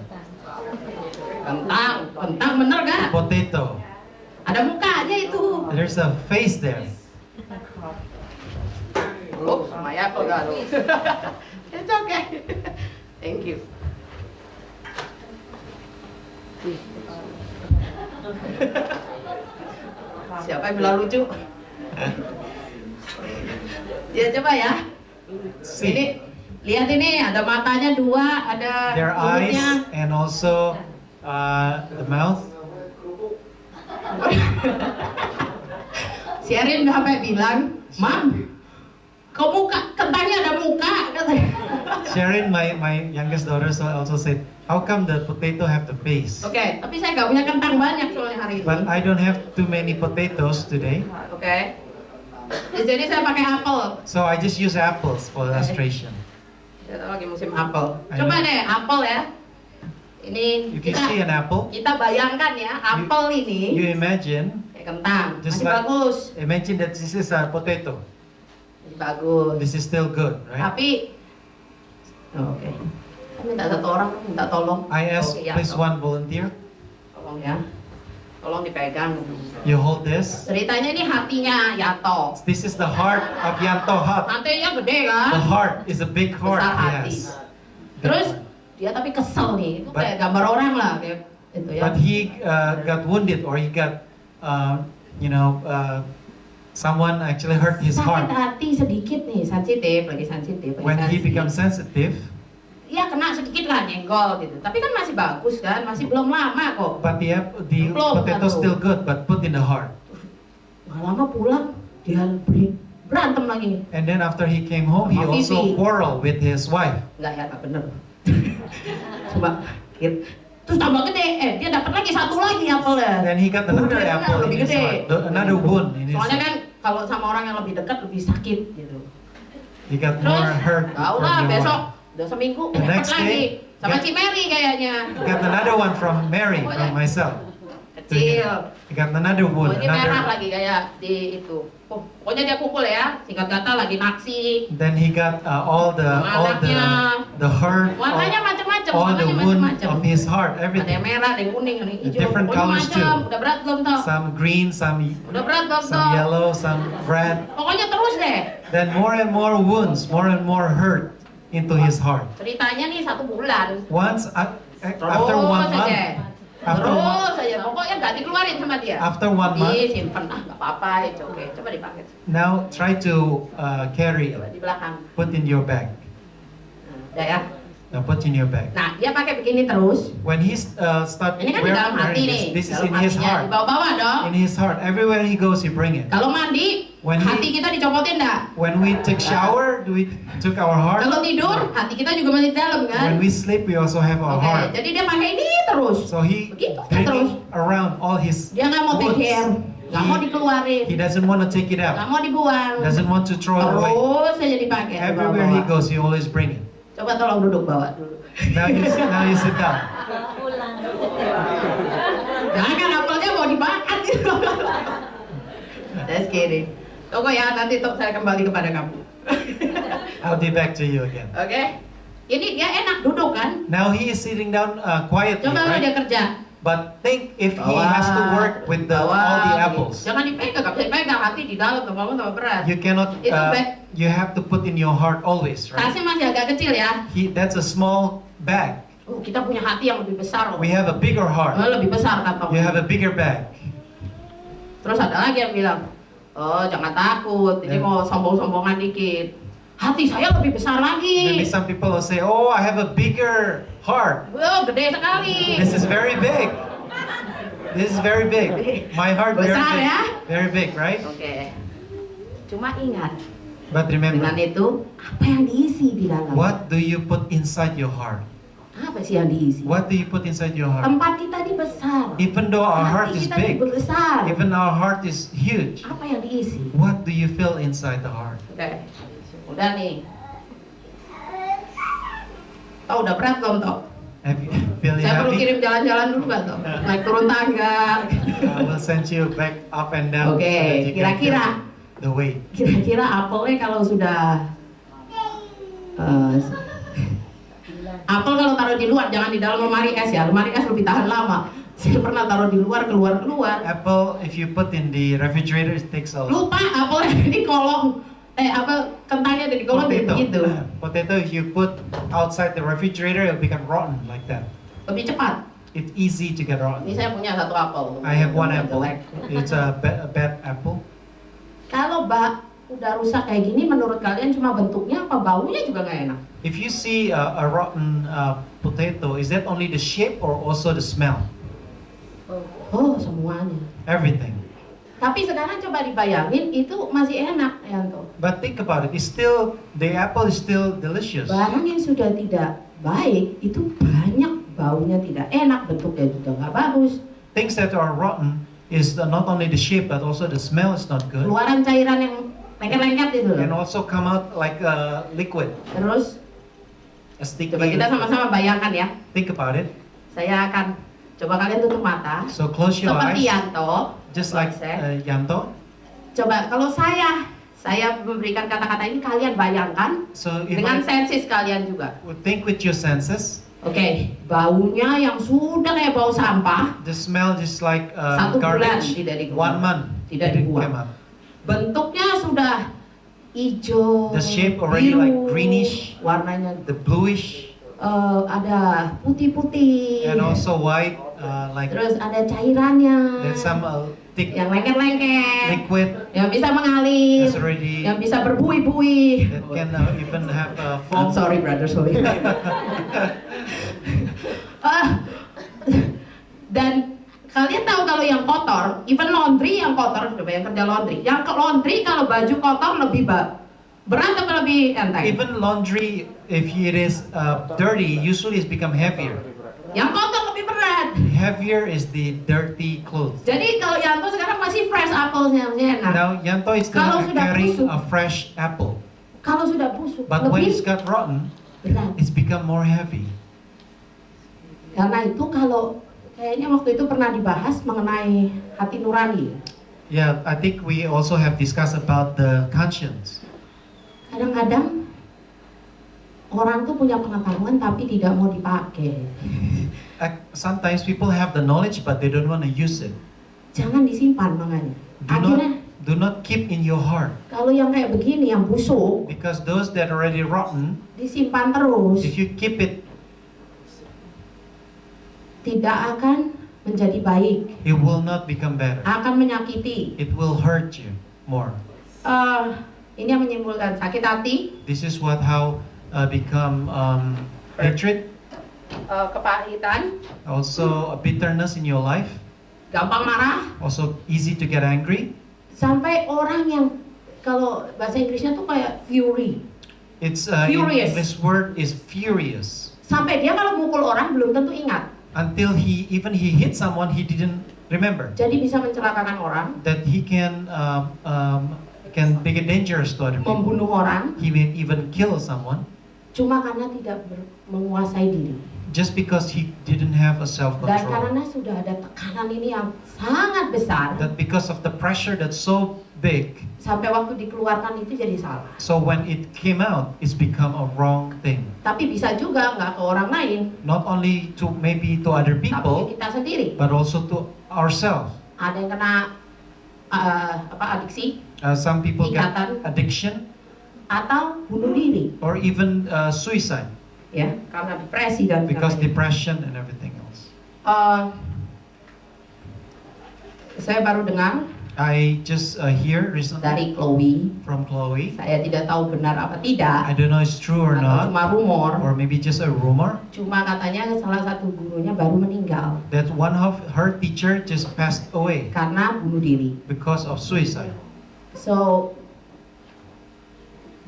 Kentang bener gak? Potato. Ada mukanya itu. There's a face there. Oh, Maya kok gak lu? It's okay. Thank you. Siapa yang bilang lucu? Ya coba ya. Ini See lihat ini, ada matanya dua, ada their eyes mulutnya. and also the mouth. Si Erin sampai bilang, Mam, kok kentangnya ada muka, katanya. Sharon, my youngest daughter, also said, "How come the potato have the face?" Oke, tapi saya nggak punya kentang banyak soalnya hari ini. But I don't have too many potatoes today, Oke. Jadi saya pakai apel. so I just use apples for illustration. Kita lagi musim apel. I Coba know. deh apel ya. Ini If you see an apple, kita bayangkan ya, apel ini you imagine kayak kentang, Just masih like- bagus, imagine that this is a potato. masih bagus. This is still good, right? Tapi, oke. Saya minta satu orang minta tolong. I ask, Oke, ya, please one volunteer. tolong ya, tolong dipegang. You hold this. Ceritanya ini hatinya Yato. This is the heart of Yanto Hut. Hatinya gede kan? The heart is a big heart. Besar hati. Yes. Terus dia tapi kesel nih, itu But- kayak gambar orang lah kayak itu ya. But he got wounded, or he got, someone actually hurt his Sakit heart. hati sedikit nih, sensitif, lagi sensitif. When he becomes sensitive, ya kena sedikit lah nyenggol gitu. Tapi kan masih bagus kan, masih belum lama kok. but the Belum, potato satu. still good, but put in the heart. Nggak lama pulang, dia berantem lagi. And then after he came home, he Sama also Vivi. quarreled with his wife. Enggak ya, nggak bener. Coba, terus tambah gede, dia dapat lagi satu lagi apelnya. Then he got another Woundnya apple in lebih his gede. heart, another wound in his Soalnya heart. kan kalau sama orang yang lebih dekat lebih sakit gitu. He got Terus, more hurt tahu from lah your besok, wife. udah seminggu The dapat next lagi. day, Sama get- Ci Mary kayaknya. He got another one from Mary, from myself. kecil. He got another Oh, wound. ini merah Another. lagi kayak di itu. Oh, pokoknya dia kumpul ya. Singkat kata lagi naksi. Then he got all the hurt, Warnanya macam-macam. all the Warnanya wound macam-macam. of his heart, Ada yang everything. merah, ada yang kuning, ada yang hijau. Different Pokoknya colors macam. too. Udah berat belum toh? Some green, some Udah berat belum some toh? yellow, some red. Pokoknya terus deh. Then more and more wounds, more and more hurt into his heart. Ceritanya nih 1 bulan. Once Terus after 1 month, aja. after Terus aja. Pokoknya nggak dikeluarin sama dia. After 1 month. Simpen nggak apa-apa. It's okay. Coba dipakai. now try to carry Coba it, di belakang. put in your bag. Udah ya. Now put in your bag. Nah, dia pakai begini terus. When he start Ini kan di dalam hati nih. wearing this is Dalam in his hatinya. heart. Di bawah-bawah dong. In his heart, everywhere he goes, he bring it. Kalau mandi, When he- hati kita dicopotin enggak? When we take shower, do we took our heart? Kalau tidur, hati kita juga masih di dalam kan? When we sleep, we also have our Oke, heart. jadi dia pakai ini terus. So he Begitu terus. bringing around all his Dia nggak mau take wounds. care, nggak mau dikeluarin, He doesn't want to take it nggak out. mau dibuang. Doesn't want to throw it away. Terus saja dipakai. Everywhere he dibawa-bawa. goes, he always bring it. Coba tolong duduk bawa dulu. Now you sit down. Jangan kan apelnya mau dimakan gitu. Just kidding. Tunggu ya, nanti saya kembali kepada kamu. I'll be back to you again. Oke? Ini dia enak duduk kan? Now he is sitting down quietly, Coba kalau dia right? kerja. But think if he has to work with all the apples. Jangan dipegang, nggak bisa dipegang, hati di dalam, kamu tambah berat. You cannot. Itu back. You have to put in your heart always, right? Tasnya masih agak kecil ya. That's a small bag. Oh, kita punya hati yang lebih besar. We have a bigger heart. Lebih besar kantong. You have a bigger bag. Terus ada lagi yang bilang, oh jangan takut, ini Yeah. mau sombong-sombongan dikit. Hati saya lebih besar Maybe lagi. some people will say, "Oh, I have a bigger heart. Oh, gede sekali. This is very big. This is very big. My heart very Besar big. ya? Very big, right?" Oke. Cuma ingat, But dengan remember, itu apa yang diisi di dalam? what do you put inside your heart? Apa sih yang diisi? What do you put inside your heart? Tempat kita ini besar. Even though our heart Hati is kita ini big, besar. even our heart is huge, Apa yang diisi? what do you feel inside the heart? Oke. Udah nih. Oh, udah berat belum toh? Have you feel Saya perlu happy? kirim jalan-jalan dulu nggak toh? Naik turun tangga. I will send you back up and down. Oke, so that you can kira-kira. feel the weight. Kira-kira apelnya kalau sudah apel kalau taruh di luar, jangan di dalam lemari es ya. Lemari es lebih tahan lama. Saya pernah taruh di luar, keluar. Apple, if you put in the refrigerator, it takes a Lupa apelnya di kolong. Kentangnya ada di kolong jadi potato. begitu. Potato, if you put outside the refrigerator, it will become rotten like that. Lebih cepat. It's easy to get Ini rotten. saya punya satu apel. I have one Udah apple. jelek. It's a bad apple. Kalau udah rusak kayak gini, menurut kalian cuma bentuknya apa baunya juga nggak enak? If you see a rotten potato, is that only the shape or also the smell? Oh, semuanya. Everything. Tapi sekarang coba dibayangin, itu masih enak, Yanto. But think about it. It's still the apple is still delicious. Barang yang sudah tidak baik, itu banyak baunya tidak enak, bentuknya juga nggak bagus. Things that are rotten is not only the shape but also the smell is not good, Keluaran cairan yang lengket-lengket itu and loh. also come out like a liquid, Terus, a sticky. coba kita sama-sama bayangkan ya. Think about it. Saya akan, coba kalian tutup mata. So close your Seperti eyes, Yanto. just like Yanto. Coba kalau saya memberikan kata-kata ini, kalian bayangkan So if dengan I sensis kalian juga. would think with your senses, Oke, baunya yang sudah kayak bau sampah, the smell just like 1 bulan garbage. tidak dibuang. 1 month Tidak didn't dibuang. come up. Bentuknya sudah hijau, The shape already biru, like greenish. warnanya The bluish ada putih-putih, and also white, like terus ada cairannya, there's some thick yang lengket-lengket, liquid yang bisa mengalir, that's already yang bisa berbuih-buih. that can even have I'm foam. sorry, brother, sorry. Dan kalian tahu kalau yang kotor, even laundry yang kotor, coba yang kerja laundry. Yang laundry kalau baju kotor lebih berat atau lebih enteng? Even laundry, if it is dirty, usually it's become heavier. Yang kotor lebih berat. Heavier is the dirty clothes. Jadi kalau Yanto sekarang masih fresh apple-nya, masih enak. Now Yanto is Kalau still sudah carrying busuk. a fresh apple, Kalau sudah busuk, but when it's lebih got rotten, berat. it's become more heavy. Karena itu kalau Kayaknya waktu itu pernah dibahas mengenai hati nurani. Yeah, I think we also have discussed about the conscience. Kadang-kadang orang tuh punya pengetahuan tapi tidak mau dipakai. Sometimes people have the knowledge but they don't want to use it. Jangan disimpan makanya. Akhirnya Do not keep in your heart, kalau yang kayak begini, yang busuk, because those that are already rotten, disimpan terus, if you keep it, tidak akan menjadi baik, it will not become better. akan menyakiti. It will hurt you more. Ini yang menimbulkan sakit hati, This is how become hatred, kepahitan, also a bitterness in your life, gampang marah, also easy to get angry. sampai orang yang kalau bahasa Inggrisnya tuh kayak fury. It's Furious. English word is furious. Sampai dia kalau mukul orang belum tentu ingat. Until he hit someone he didn't remember. Jadi bisa mencelakakan orang, That he can make it dangerous to other people. membunuh orang, He may even kill someone cuma karena tidak menguasai diri. just because he didn't have a Dan self-control. karena sudah ada tekanan ini yang sangat besar, That because of the pressure that's so big, sampai waktu dikeluarkan itu jadi salah. so when it came out, it's become a wrong thing. Tapi bisa juga nggak ke orang lain, Not only to maybe to other tapi ke people, kita sendiri. but also to ourselves. Ada yang kena adiksi Some people get Ikatan. addiction atau bunuh diri, or even suicide ya, karena depresi dan because sebagainya. depression and everything else. Saya baru dengar I just hear recently dari Chloe. from Chloe. Saya tidak tahu benar apa I tidak, don't know it's true or atau not, cuma rumor. or maybe just a rumor Cuma katanya salah satu gurunya baru meninggal that one of her teacher just passed away karena bunuh diri. because of suicide. So,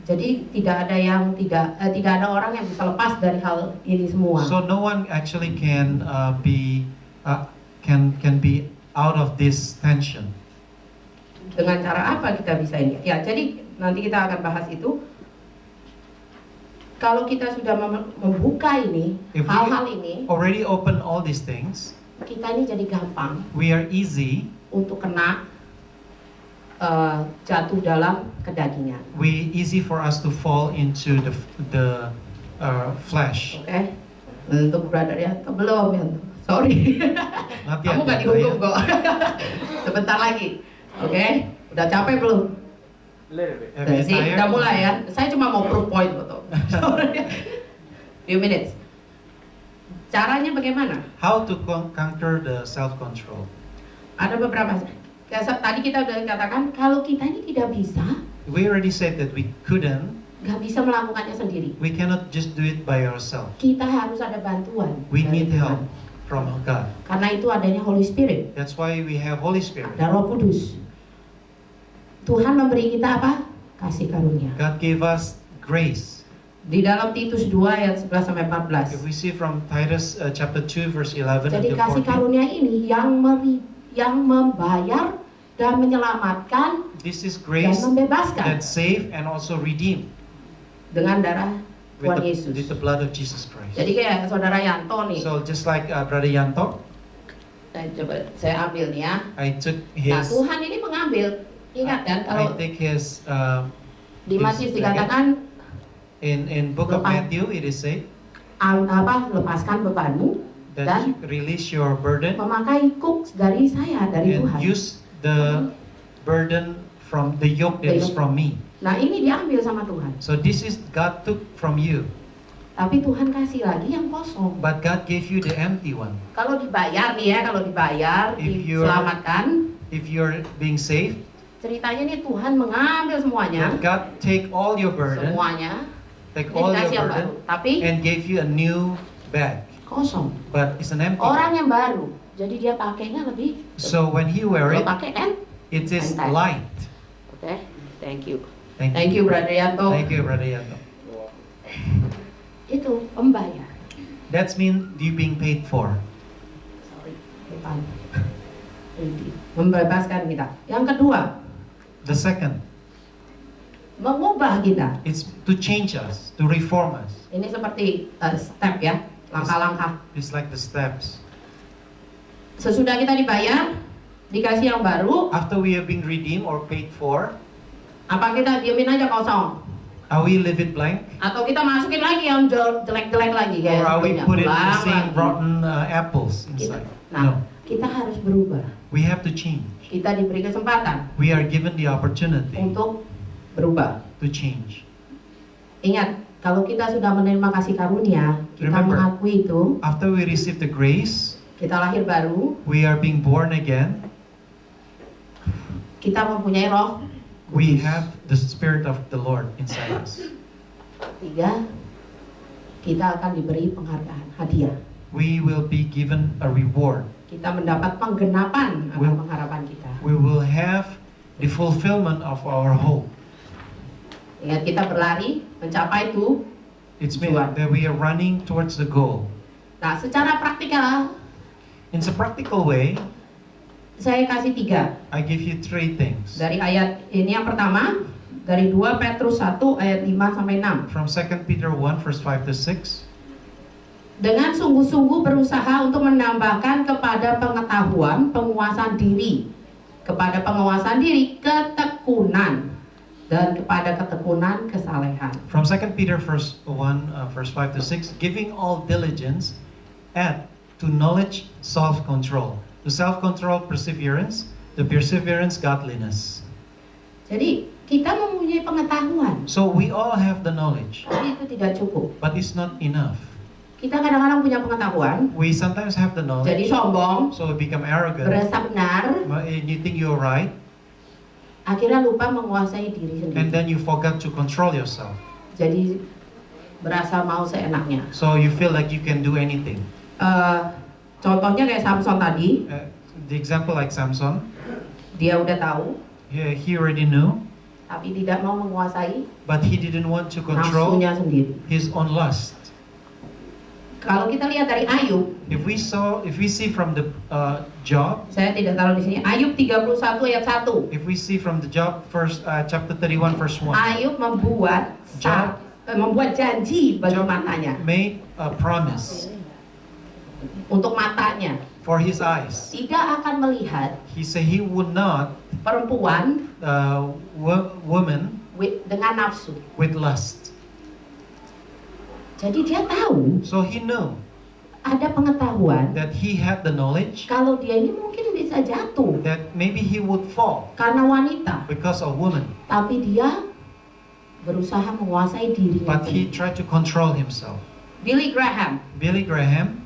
jadi tidak ada orang yang bisa lepas dari hal ini semua. So no one actually can be out of this tension. Dengan cara apa kita bisa ini? Ya, jadi nanti kita akan bahas itu. Kalau kita sudah membuka ini, If we hal-hal ini, already open all these things, kita ini jadi gampang we are easy. untuk kena jatuh dalam kedagingan. We easy for us to fall into the flesh. Oke? Untuk brother ya, belum ya. Sorry. Nanti Kamu ada nggak dihukum kok. Sebentar lagi. Oke? Udah capek belum? Little bit. Have you Sih, tired? udah mulai ya. Saya cuma mau proof point kok. Few minutes. Caranya bagaimana? How to conquer the self-control? Ada beberapa. Tadi kita udah katakan kalau kita ini tidak bisa, We already said that we couldn't. nggak bisa melakukannya sendiri. We cannot just do it by ourselves. Kita harus ada bantuan. We dari need Tuhan. help from God. Karena itu adanya Holy Spirit, That's why we have Holy Spirit. ada Roh Kudus. Tuhan memberi kita apa? Kasih karunia. God gave us grace. Di dalam Titus 2 ayat 11 sampai If 14. we see from Titus chapter 2 verse 11 Jadi until kasih 14, karunia ini yang membayar dan menyelamatkan this is dan grace membebaskan that save and also redeem dengan darah with Tuhan the, Yesus. with the blood of Jesus Christ. Jadi kayak saudara Yanto nih, So just like Brother Yanto, saya ambil nih ya. I took Nah his, Tuhan ini mengambil, ingat kan I kalau take his di Matius his dikatakan in book of Lepas. Matthew it is said lepaskan bebanmu that dan you release your burden memakai kuk dari saya, dari and Tuhan. use the burden from the yoke that is from me. Nah ini diambil sama Tuhan, So this is God took from you, tapi Tuhan kasih lagi yang kosong. but God gave you the empty one. Kalau dibayar nih ya, kalau dibayar, If you're- diselamatkan, If you're being saved, ceritanya nih Tuhan mengambil semuanya, that God take all your burden, semuanya, take ini all dikasih your yang baru, burden, tapi and gave you a new bag, kosong. but it's an empty. Orang yang baru, jadi dia pakainya lebih. So when he wear Kalau it, pakai kan? it is Entah. light. Oke, thank you. Thank Thank you. you, Brother Yanto. Thank you, Brother Yanto. Itu pembayar. That's mean you being paid for. Sorry, depan. Membebaskan kita. Yang kedua, The second, mengubah kita. it's to change us, to reform us. Ini seperti step ya, langkah-langkah. It's like the steps. Sesudah kita dibayar, dikasih yang baru, after we have been redeemed or paid for, apa kita diemin aja kosong? are we leave it blank? Atau kita masukin lagi yang jelek-jelek lagi Or kayak are we sebelumnya? put it the Ulang same lagi. rotten apples Kita- inside? Nah, No. kita harus berubah. We have to change. Kita diberi kesempatan We are given the opportunity untuk berubah. to change. Ingat, kalau kita sudah menerima kasih karunia, kita Remember. mengakui itu, After we receive the grace, kita lahir baru, we are being born again. kita mempunyai roh. We have the Spirit of the Lord inside us. 3, kita akan diberi penghargaan, hadiah. We will be given a reward. Kita mendapat penggenapan akan Will- pengharapan kita. We will have the fulfillment of our hope. Ingat, kita berlari mencapai itu. It's mean that we are running towards the goal. Nah, secara praktikal, In a practical way, saya kasih 3. I give you 3 things. Dari ayat ini yang pertama, dari 2 Petrus 1 ayat 5 sampai 6. From 2 Peter 1 verse 5 to 6. Dengan sungguh-sungguh berusaha untuk menambahkan kepada pengetahuan penguasaan diri, kepada penguasaan diri ketekunan, dan kepada ketekunan kesalehan. From 2 Peter verse 1 verse 5 to 6, giving all diligence, add to knowledge self-control. To self-control perseverance, to perseverance godliness. Jadi kita mempunyai pengetahuan, So we all have the knowledge, tapi itu tidak cukup. but it's not enough. Kita kadang-kadang punya pengetahuan, We sometimes have the jadi knowledge, sombong, so we become arrogant, berasa benar, and you think you're right, akhirnya lupa menguasai diri and sendiri. then you forgot to control yourself. Jadi berasa mau seenaknya. So you feel like you can do anything. Contohnya kayak Samson tadi, The example like Samson, dia udah tahu, he already knew, tapi tidak mau menguasai but he didn't want to control nafsunya sendiri. his own lust. Kalau kita lihat dari Ayub, If we see from the Job, saya tidak taruh di sini. Ayub 31 ayat 1. if we see from the Job first chapter 31 verse 1, Ayub membuat janji bagi Job matanya, made a promise untuk matanya for his eyes. tidak akan melihat He said he would not perempuan woman dengan nafsu. with lust. Jadi dia tahu, So he knew ada pengetahuan that he had the knowledge kalau dia ini mungkin bisa jatuh that maybe he would fall karena wanita, because of woman, tapi dia berusaha menguasai dirinya but he sendiri. tried to control himself. Billy Graham, Billy Graham,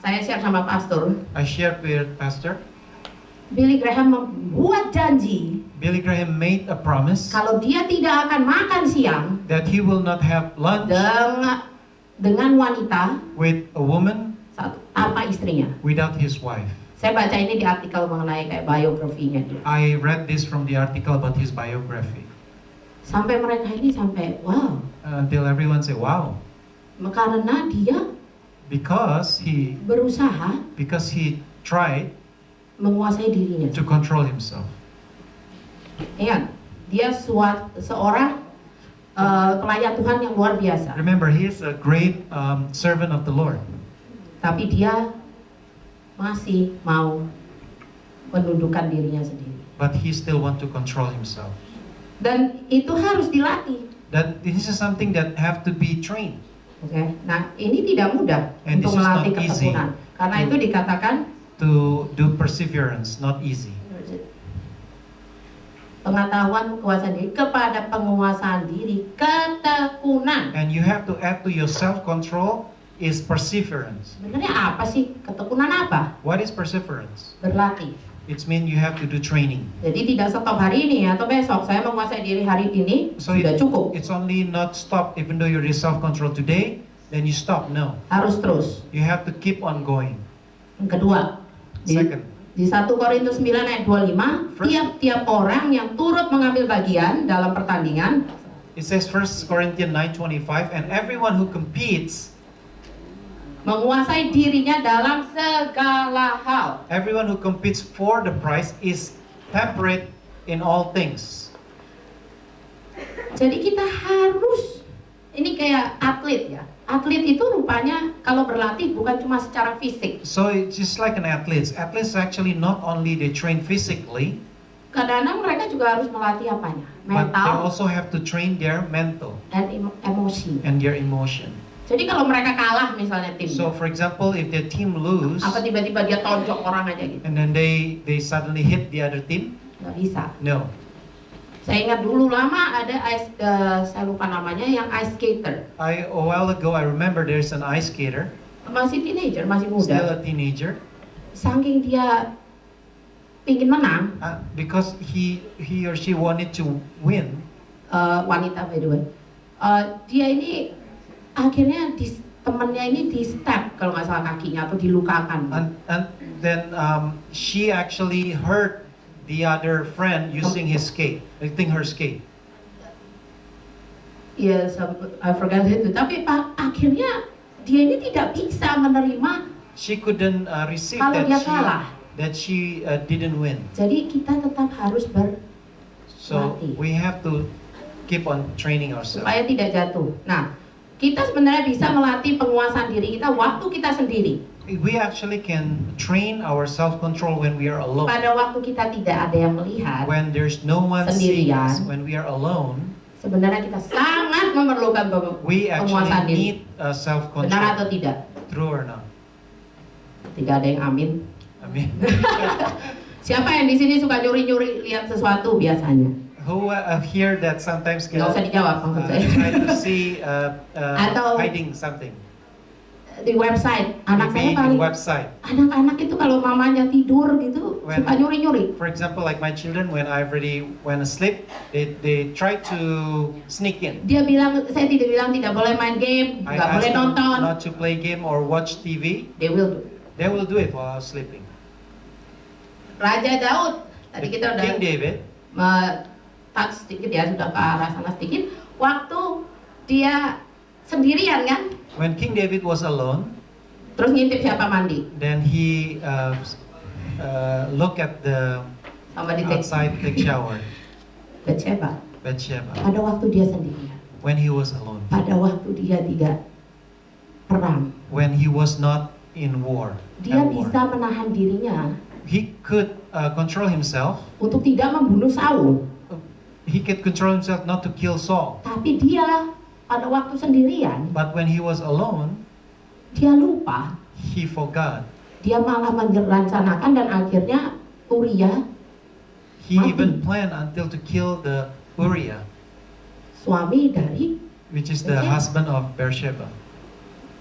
saya share sama pastor. I shared with Pastor. Billy Graham membuat janji Billy Graham made a promise kalau dia tidak akan makan siang that he will not have lunch dengan wanita with a woman tanpa istrinya. without his wife. Saya baca ini di artikel mengenai kayak biografinya dia. I read this from the article about his biography. Sampai mereka ini sampai wow, Until everyone say, wow, karena dia because he tried menguasai dirinya. to control himself. Ingat, dia seorang pelayan Tuhan yang luar biasa. Remember, he is a great servant of the Lord, Tapi dia masih mau menundukkan dirinya sendiri. but he still want to control himself. Dan itu harus dilatih. That this is something that have to be trained. Oke. Nah, ini tidak mudah And untuk this is melatih not easy. ketekunan. Karena itu dikatakan To do perseverance, not easy. pengetahuan penguasaan diri kepada penguasaan diri ketekunan. And you have to add to your self-control is perseverance. Sebenarnya apa sih ketekunan apa? What is perseverance? Berlatih. It's mean you have to do training. Jadi tidak stop hari ini atau besok saya menguasai diri hari ini So sudah cukup. it's only not stop even though you're in self-control today, then you stop. No. Harus terus. You have to keep on going. Yang kedua, Second. di 1 Korintus 9 ayat 25, First. tiap-tiap orang yang turut mengambil bagian dalam pertandingan It says 1 Corinthians 9:25, and everyone who competes, menguasai dirinya dalam segala hal. everyone who competes for the prize is temperate in all things. Jadi kita harus, ini kayak atlet ya, atlet itu rupanya kalau berlatih bukan cuma secara fisik. So it's just like an athlete. Athletes actually not only they train physically, Kadang-kadang mereka juga harus melatih apanya? but they Mental also have to train their mental dan emosi. and their emotion. Jadi kalau mereka kalah misalnya tim, So for example, if the team lose apa tiba-tiba dia tonjok orang aja gitu, and then they suddenly hit the other team, nggak bisa. no. Saya ingat dulu lama ada saya lupa namanya, yang ice skater. A while ago I remember there's an ice skater, Masih teenager, masih still muda. a teenager, Saking dia pingin menang, because he or she wanted to win. wanita by the way, dia ini akhirnya temennya ini di step kalau nggak salah kakinya atau dilukakan. And then she actually hurt the other friend using his skate, I think her skate. Yes, I forgot itu. Tapi akhirnya dia ini tidak bisa menerima. She couldn't receive Kalau dia kalah. that she didn't win. Jadi kita tetap harus So Latih. we have to keep on training ourselves. supaya tidak jatuh. Nah, kita sebenarnya bisa melatih penguasaan diri kita waktu kita sendiri. We actually can train our self-control when we are alone. Pada waktu kita tidak ada yang melihat, When there's no one seeing us, Sendirian. when we are alone, sebenarnya kita sangat memerlukan we penguasaan actually diri. need Benar self-control. atau tidak? True or not? Tidak ada yang amin. I mean, Siapa yang di sini suka nyuri-nyuri lihat sesuatu biasanya? who here that sometimes can Nggak usah dijawab maksud saya. try to see Atau- hiding something? Di website, anak Maybe saya in paling website. anak-anak itu kalau mamanya tidur gitu When- suka nyuri-nyuri. For example, like my children, when I already went asleep, they try to sneak in. Dia bilang, saya tidak bilang tidak boleh main game, I nggak ask boleh them nonton. not to play game or watch TV. They will do. They will do it while I was sleeping. Raja Daud, tadi kita udah King David, touch sedikit ya, sudah ke arah sana sedikit. Waktu dia sendirian kan, when King David was alone, terus ngintip siapa mandi, then he look at the sama di take outside take shower, Bathsheba. Bathsheba, Pada waktu dia sendirian, when he was alone, pada waktu dia tidak perang, when he was not in war. dia at war. bisa menahan dirinya He could control himself. untuk tidak membunuh Saul. He could control himself not to kill Saul. Tapi dia pada waktu sendirian, But when he was alone, dia lupa. he forgot. Dia malah merencanakan dan akhirnya Uria, He Mati. even planned until to kill the Uriah, suami dari. which is the Bathsheba. husband of Bathsheba.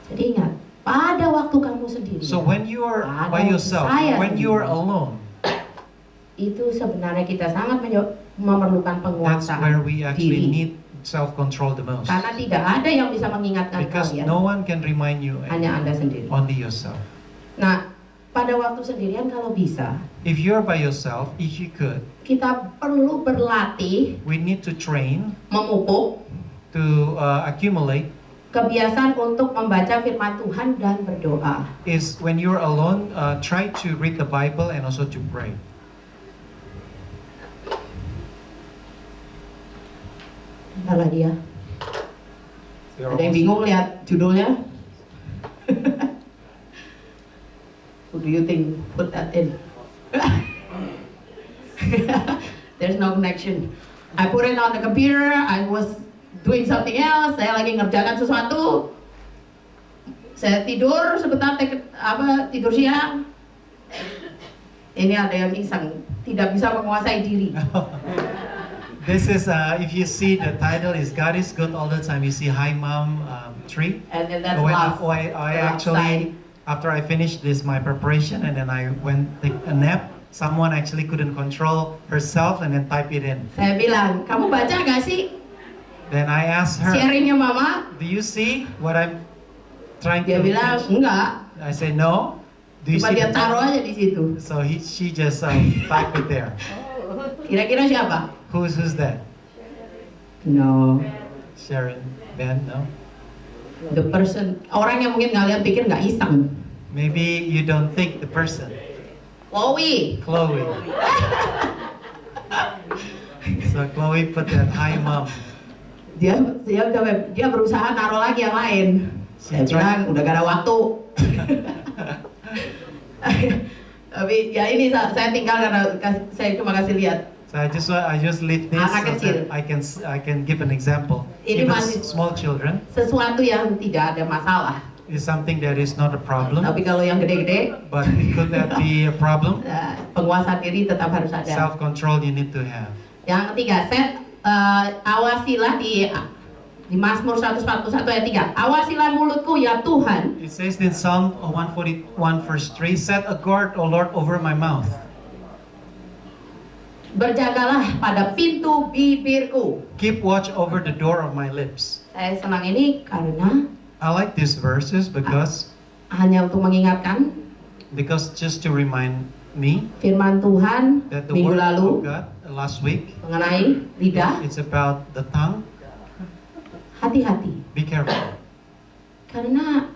Jadi ingat, pada waktu kamu sendiri, So when you are Pada by waktu yourself, saya when you are sendiri, alone, itu sebenarnya kita sangat memerlukan that's where penguasaan we actually diri. need self-control the most. Karena tidak ada yang bisa mengingatkan Because kalian, no one can remind you, hanya Anda sendiri. only yourself. Nah, pada waktu sendirian kalau bisa, If you're by yourself, if you could, kita perlu berlatih, we need to train memupuk to accumulate. kebiasaan untuk membaca firman Tuhan dan berdoa. Is when you're alone, try to read the Bible and also to pray. Bentar lagi ya. You're Ada yang almost- bingung lihat judulnya? Who do you think put that in? There's no connection. I put it on the computer. I was doing something else. Saya lagi ngerjakan sesuatu. Saya tidur sebentar, tidur siang. Ini ada yang iseng, tidak bisa menguasai diri. This is if you see the title is God is good all the time. You see Hi Mom tree. And then that's When love. I The love actually after I finished this my preparation and then I went take a nap. Someone actually couldn't control herself and then type it in. Saya bilang, kamu baca nggak sih Then I asked her, sharingnya Mama? "Do you see what I'm trying Dia to?" bilang, teach?" enggak. I said, "No." Do you Cuma see dia the taruh title? aja di situ. So she just typed it there. Kira-kira siapa? Who's that? No. Sharon, Ben? No. The person, orang yang mungkin kalian pikir nggak iseng. Maybe you don't think the person. Chloe. Chloe. So Chloe put that Hi Mom. Dia berusaha naruh lagi yang lain. Saya bilang udah gak ada waktu. Tapi ya ini saya tinggal karena saya cuma kasih lihat. So I just leave this Anak so kecil. that I can give an example. Ini Even masih- small children Sesuatu yang tidak ada masalah. is something that is not a problem, Tapi kalau yang gede-gede, but could that be a problem? penguasaan diri tetap harus ada. Self-control you need to have. Yang ketiga, awasilah di Mazmur 141 ayat 3. Awasilah mulutku ya Tuhan. It says in Psalm 141 verse 3, set a guard, O Lord, over my mouth. Berjagalah pada pintu bibirku. Keep watch over the door of my lips. Saya senang ini karena I like these verses because hanya untuk mengingatkan just to remind me firman Tuhan that the minggu word lalu of God last week, mengenai lidah. it's about the tongue. Hati-hati Be careful. karena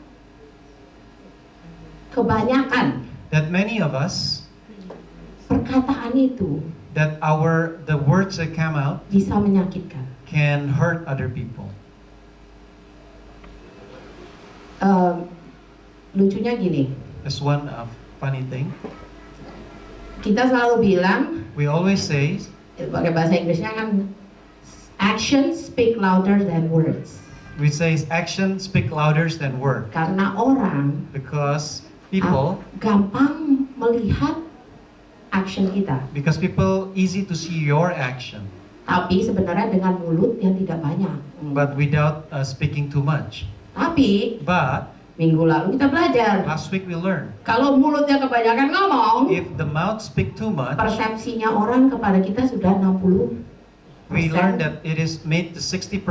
kebanyakan That many of us, perkataan itu that the words that come out bisa menyakitkan. can hurt other people. Lucunya gini, That's one funny thing. kita selalu bilang We always say, pakai bahasa Inggrisnya kan actions speak louder than words. action speak louder than word. Karena orang Because people gampang melihat action kita. Because people easy to see your action, Tapi sebenarnya dengan mulut yang tidak banyak. but without speaking too much. Tapi But minggu lalu kita belajar, last week we learned, kalau mulutnya kebanyakan ngomong, if the mouth speak too much, persepsinya orang kepada kita sudah 60. we learned that it is made the 60%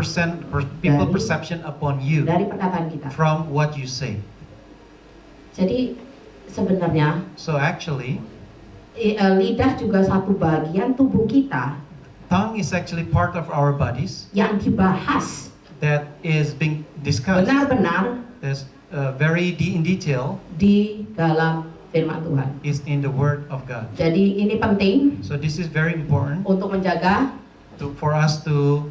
people Dari- perception upon you Dari perkataan kita. from what you say. Jadi sebenarnya So actually, lidah juga satu bagian tubuh kita tongue is actually part of our bodies yang dibahas that is being discussed. benar-benar That's very in detail di dalam firman Tuhan. is in the Word of God. Jadi ini penting So this is very important untuk menjaga. for us to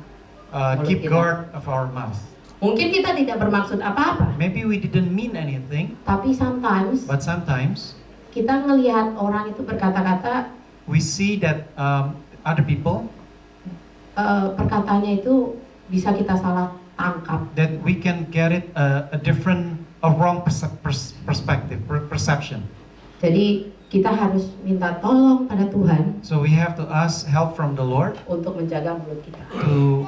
keep kita. guard of our mouth. Mungkin kita tidak bermaksud apa-apa, Maybe we didn't mean anything, tapi sometimes but sometimes kita ngelihat orang itu berkata-kata, we see that other people, perkataannya itu bisa kita salah tangkap. that we can get it a wrong perspective, perception. Jadi kita harus minta tolong pada Tuhan So we have to ask help from the Lord untuk menjaga mulut kita. to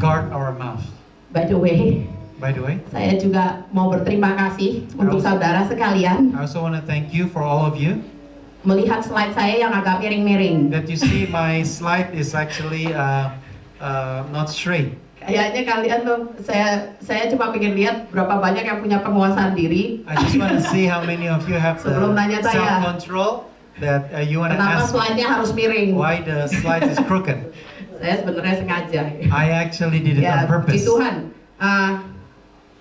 guard our mouth. By the way, By the way, saya juga mau berterima kasih untuk saudara sekalian I also want to thank you for all of you melihat slide saya yang agak miring-miring. that you see my slide is actually not straight. Kayaknya kalian tuh, saya cuma pengen lihat berapa banyak yang punya penguasaan diri. I just want to see how many of you have the Sebelum nanya saya. self-control that you want to Kenapa ask slide-nya harus miring? why the slide is crooked. Saya sebenarnya sengaja. I actually did it Ya, on purpose. puji Tuhan.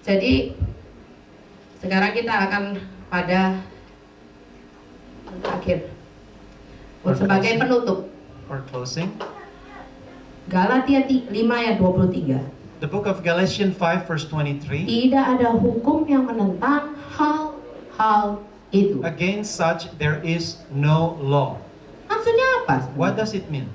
Jadi sekarang kita akan pada akhir. Sebagai penutup, For closing, Galatia 5 ayat 23. the book of Galatians 5 verse 23. Tidak ada hukum yang menentang hal-hal itu. Against such there is no law. Maksudnya apa? What does it mean?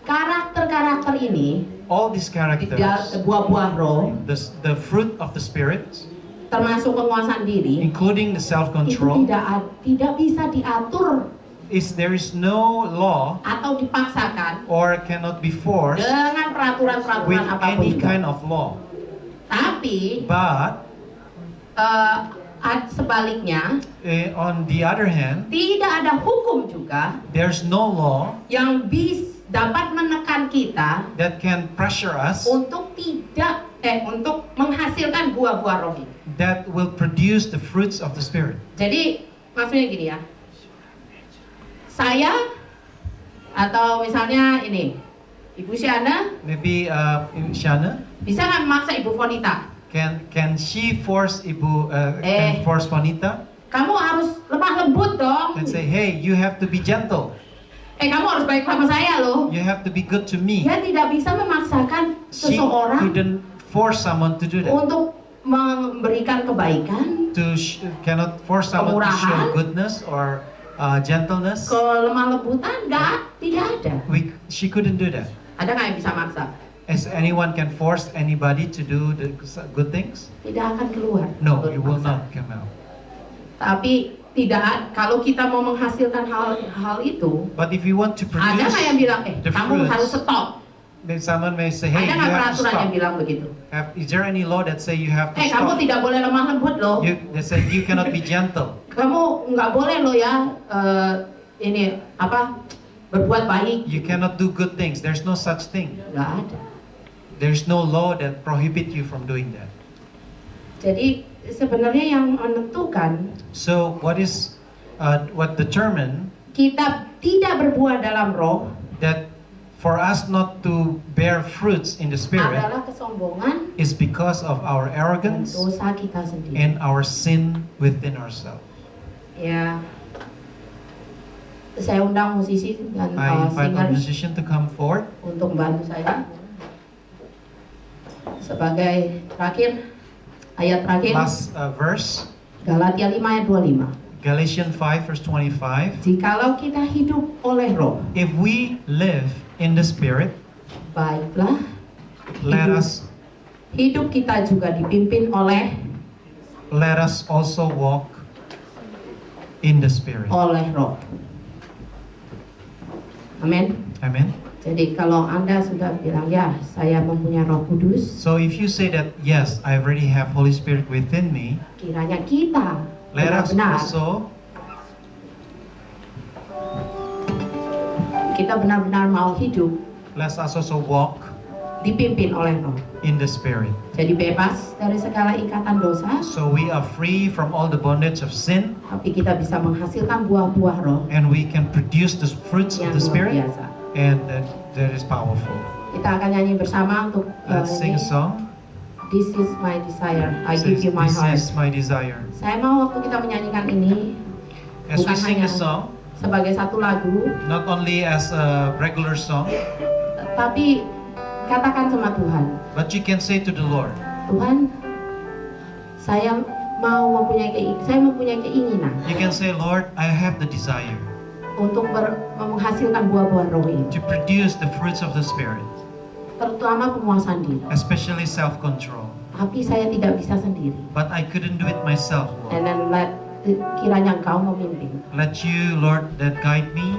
Karakter-karakter ini, All these characters, buah-buah roh, the fruit of the Spirit, termasuk penguasaan diri, including the itu self-control, tidak bisa diatur there is no law atau dipaksakan or cannot be forced dengan with peraturan-peraturan apapun any juga. kind of law. Tapi But sebaliknya, on the other hand, tidak ada hukum juga there's no law yang dapat menekan kita that can pressure us untuk untuk menghasilkan buah-buah roh ini. that will produce the fruits of the Spirit. Jadi maksudnya gini ya, saya atau misalnya ini Ibu Shana Maybe Shana, bisa nggak memaksa Ibu Fonita? can she force Ibu, Eh. can force Juanita Kamu harus lemah lembut dong. and say, hey, you have to be gentle, Kamu harus baik sama saya loh. you have to be good to me. Dia tidak bisa memaksakan She seseorang couldn't force someone to do that, untuk memberikan kebaikan, cannot force someone to show Kemurahan. goodness or gentleness. kelemah lembutan, tidak ada. She couldn't do that. Ada nggak yang bisa maksa? As anyone can force anybody to do the good things? Tidak akan keluar. No, kalau it will dipaksa. not come out. Tapi kalau kita mau menghasilkan hal itu, But if you want to ada produce nggak yang bilang, the kamu fruits, harus stop? then someone may say, hey, Ada you nggak have to peraturan yang stop. bilang begitu? Is there any law that say you have to Kamu stop? tidak boleh lemah lembut loh. They say you cannot be gentle. Kamu nggak boleh loh ya, berbuat baik. You cannot do good things. There's no such thing. Nggak ada. There's no law that prohibit you from doing that. Jadi sebenarnya yang menentukan So what determine kita tidak berbuah dalam roh that for us not to bear fruits in the spirit adalah kesombongan is because of our dan arrogance dosa kita sendiri. and our sin within ourselves. Ya, saya undang musisi dan I invite our singer musician to come forward. untuk membantu saya. Sebagai ayat terakhir, Last verse, Galatia 5 ayat 25. Galatians 5 verse 25. Jikalau kita hidup oleh roh, If we live in the spirit, baiklah let us hidup kita juga dipimpin oleh also walk in the spirit. roh. Amin. Amen. Jadi kalau Anda sudah bilang, ya saya mempunyai Roh Kudus, So if you say that, yes, I already have Holy Spirit within me, kiranya kita let us benar-benar also mau hidup let us also walk dipimpin oleh Roh. in the spirit. Jadi bebas dari segala ikatan dosa, So we are free from all the bondage of sin, tapi kita bisa menghasilkan buah-buah Roh and we can produce the fruits yang of the luar spirit, biasa. and that is powerful. Kita akan nyanyi bersama untuk Let's sing a ini. song. This is my desire, I give Says, you my this heart. is my desire. Saya mau waktu kita menyanyikan ini As we bukan sing hanya the song, sebagai satu lagu, not only as a regular song, tapi katakan sama Tuhan, but you can say to the Lord, Tuhan, saya mempunyai keinginan you can say, Lord, I have the desire untuk menghasilkan buah-buah roh ini, to produce the fruits of the spirit, terutama penguasaan diri. especially self-control. Tapi saya tidak bisa sendiri. But I couldn't do it myself, Lord. And then kiranya Engkau memimpin Let you, Lord, that guide me,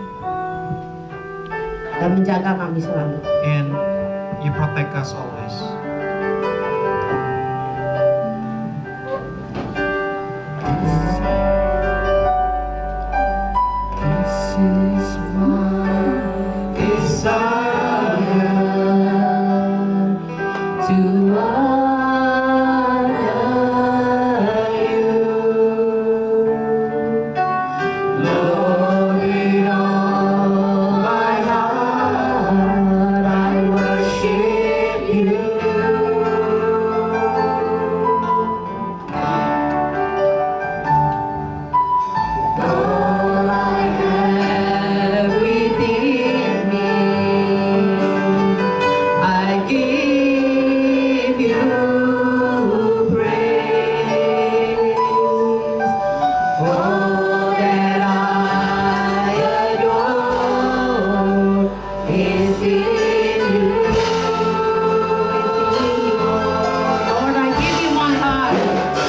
dan menjaga kami selalu. and you protect us always. This is my desire to honor you, Lord, with all my heart I worship you. All I have within me, I give you praise. All that I adore is in you. Lord, I give you my heart.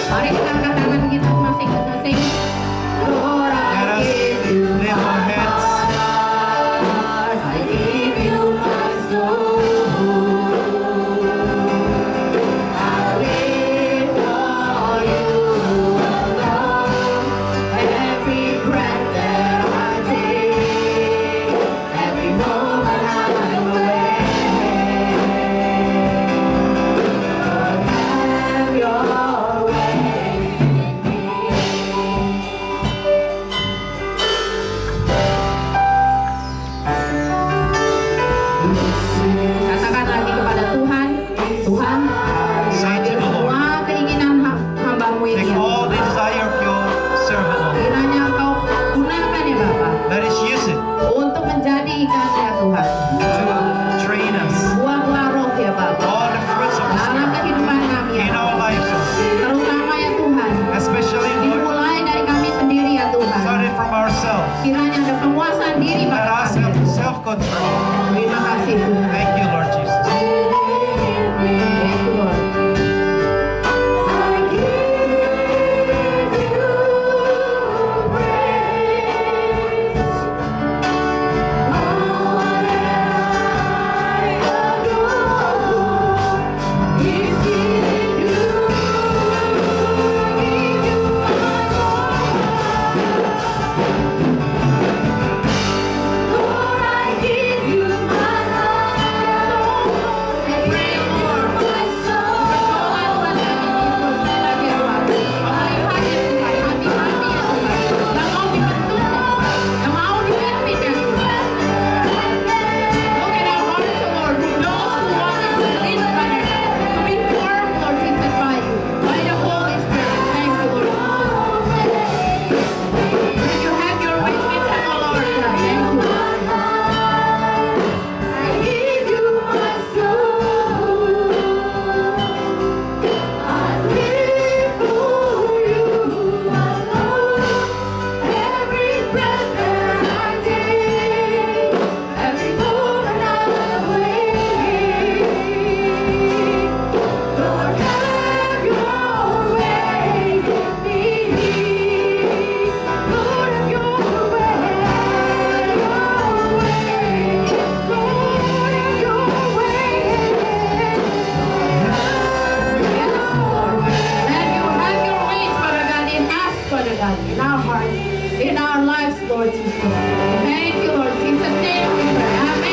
Mari kita angkat tangan kita masing-masing. Lord, Let I us give you lift our my hands. heart. I give you my soul. I live for you alone, and Father God, in our hearts, in our lives, Lord Jesus. Thank you, Lord Jesus' name we pray. Amen.